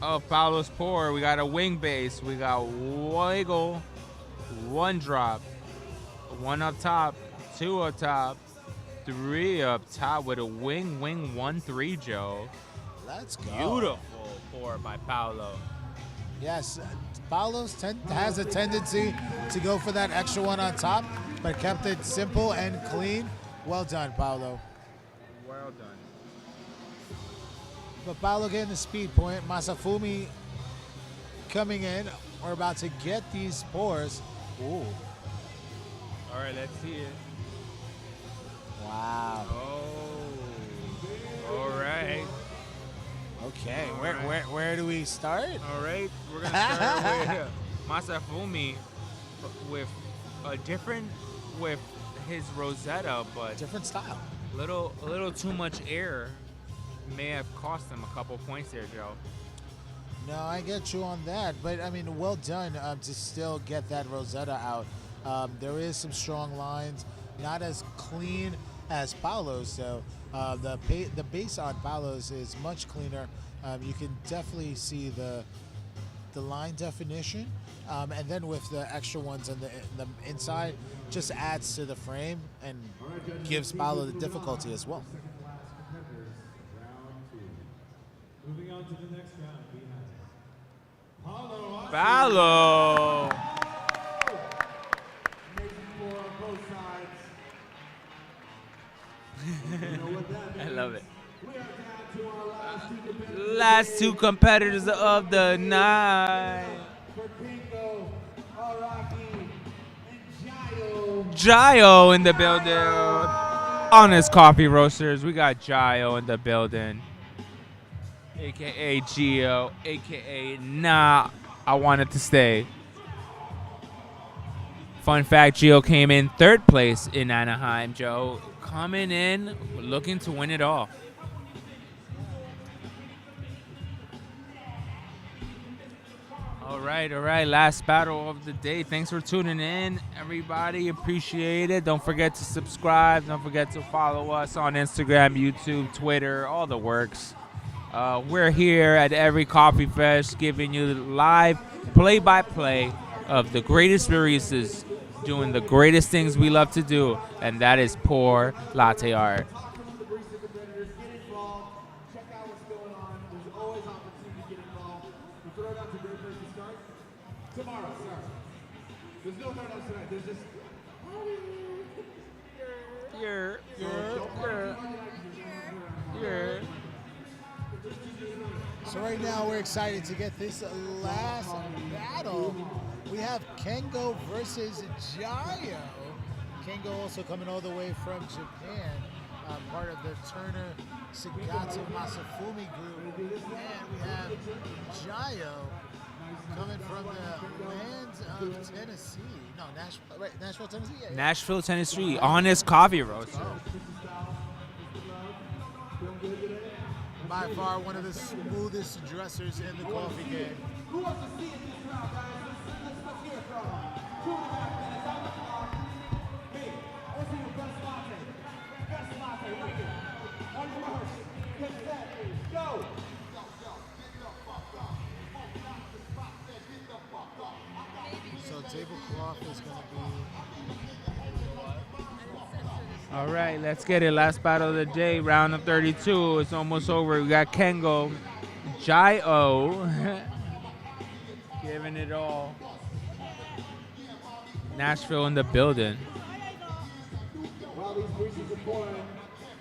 of Paulo's pour. We got a wing base. We got wiggle, 1 drop, 1 up top, 2 up top, 3 up top with a wing 1-3, Joe. Let's go. Beautiful pour by Paulo. Yes, Paulo's has a tendency to go for that extra one on top, but kept it simple and clean. Well done, Paulo. Well done. But Paulo getting the speed point. Masafumi coming in. We're about to get these pours. Ooh. All right, let's see it. Wow. Oh. All right. Okay, All where do we start? All right, we're gonna start with Masafumi with with his Rosetta, but Different style. a little too much air may have cost him a couple points there, Joe. No, I get you on that, but I mean, well done to still get that Rosetta out. There is some strong lines, not as clean as Paulo's, though. The base on Paulo's is much cleaner. You can definitely see the the line definition, and then with the extra ones on the inside, just adds to the frame and gives Paolo the difficulty as well. Moving on to the next round, we have Paolo. Paolo. Amazing floor on both sides. You know what that means? I love it. We are down to our last two competitors. Last two competitors of the night. For Kingo, Araki, and Jayo. Jayo in the building. Honest Coffee Roasters. We got Jayo in the building. AKA Gio. AKA Nah, I wanted to stay. Fun fact, Gio came in 3rd place in Anaheim, Joe. Coming in, looking to win it all. All right. Last battle of the day. Thanks for tuning in, everybody. Appreciate it. Don't forget to subscribe. Don't forget to follow us on Instagram, YouTube, Twitter, all the works. We're here at every Coffee Fest giving you live play-by-play of the greatest baristas doing the greatest things we love to do, and that is pour latte art. The barista competitors, get involved. Check out what's going on. There's always opportunity to get involved. You throw it out's a great place to start. Tomorrow, sorry. There's no throw-outs tonight. There's just. So right now we're excited to get this last battle. We have Kengo versus Jayo. Kengo also coming all the way from Japan, part of the Turner Shigatsu Masafumi group. And we have Jayo coming from the lands of Tennessee. No, Nashville, right? Nashville, Tennessee? Yeah. Nashville, Tennessee. Honest Coffee Roaster. By far one of the smoothest dressers in the coffee game. Who wants to see it this round, guys? Let's hear it from 2.5 minutes on the clock. Hey, let's see your best latte. Best latte, right here. On your mark. Get set. Go. So tablecloth is going to be... All right, let's get it. Last battle of the day, round of 32. It's almost over. We got Kengo, Jayo, giving it all. Nashville in the building. While these breezes are pouring,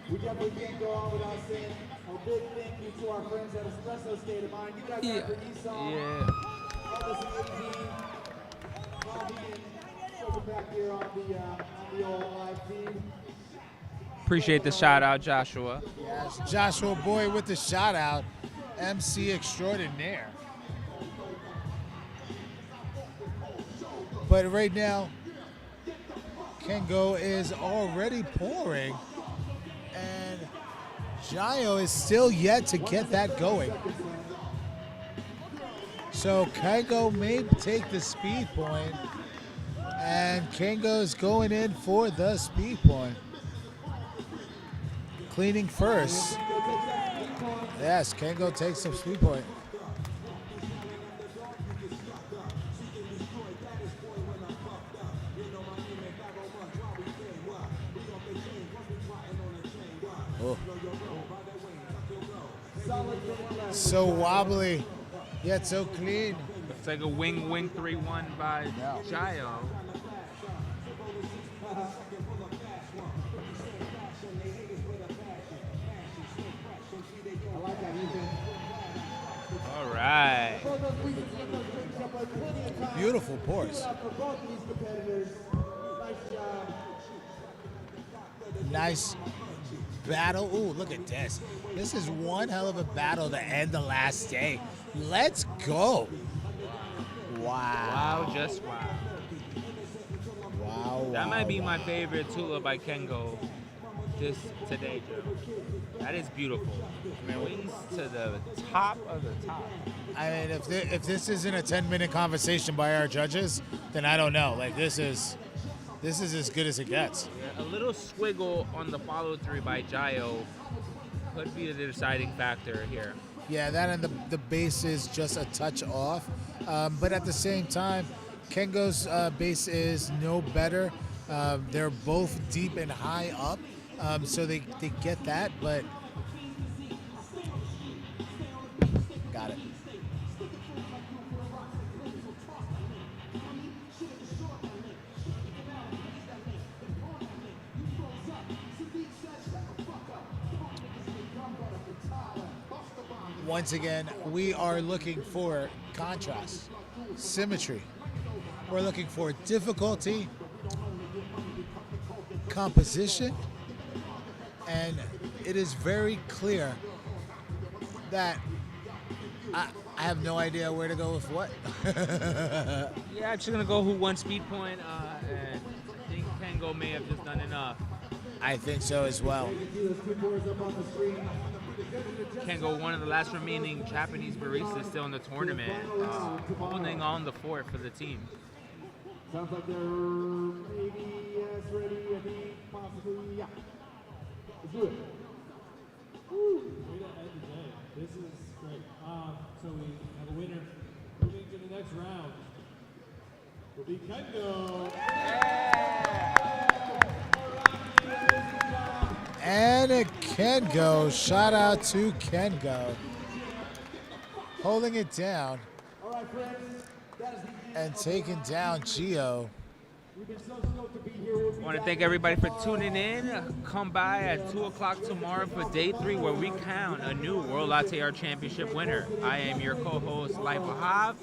we definitely can't go on without saying a big thank you to our friends at Espresso State of Mind. You guys have for Esau. Yeah. All this amazing. Bobby and Silver back here on the old live feed. Appreciate the shout out, Joshua. Yes, Joshua Boy with the shout out. MC extraordinaire. But right now, Kengo is already pouring, and Jayo is still yet to get that going. So Kengo may take the speed point, and Kengo is going in for the speed point. Cleaning first. Yes, Kengo takes some speed point. Oh. So wobbly, yet so clean. Looks like a wing 3-1 by Jayo. All right. Beautiful pours. Nice battle. Ooh, look at this. This is one hell of a battle to end the last day. Let's go. Wow. Wow, just wow. Wow. That might be my favorite Tula by Kengo today, Joe. That is beautiful. Wings to the top of the top. I mean, if this isn't a 10-minute conversation by our judges, then I don't know. Like, this is as good as it gets. A little squiggle on the follow-through by Jayo could be the deciding factor here. Yeah, that and the base is just a touch off. But at the same time, Kengo's base is no better. They're both deep and high up, so they get that, but got it. Once again, we are looking for contrast, symmetry. We're looking for difficulty, composition, and it is very clear that I have no idea where to go with what. Yeah, I'm just gonna go who won speed point, and I think Kengo may have just done enough. I think so as well. Kengo, one of the last remaining Japanese baristas still in the tournament, holding on the fort for the team. Sounds like they're maybe as ready, I think, possibly, yeah. Let's do it. Woo! Way to end the day. This is great. So we have a winner. Moving to the next round will be Kengo. And it Kengo, shout out to Kengo. Holding it down All right, friends. That is the end. and taking down Gio. We've been so stoked to be here with I want to thank everybody for tuning in. Come by at 2 o'clock tomorrow for day 3 where we crown a new World Latte Art Championship winner. I am your co-host, Life of Hav.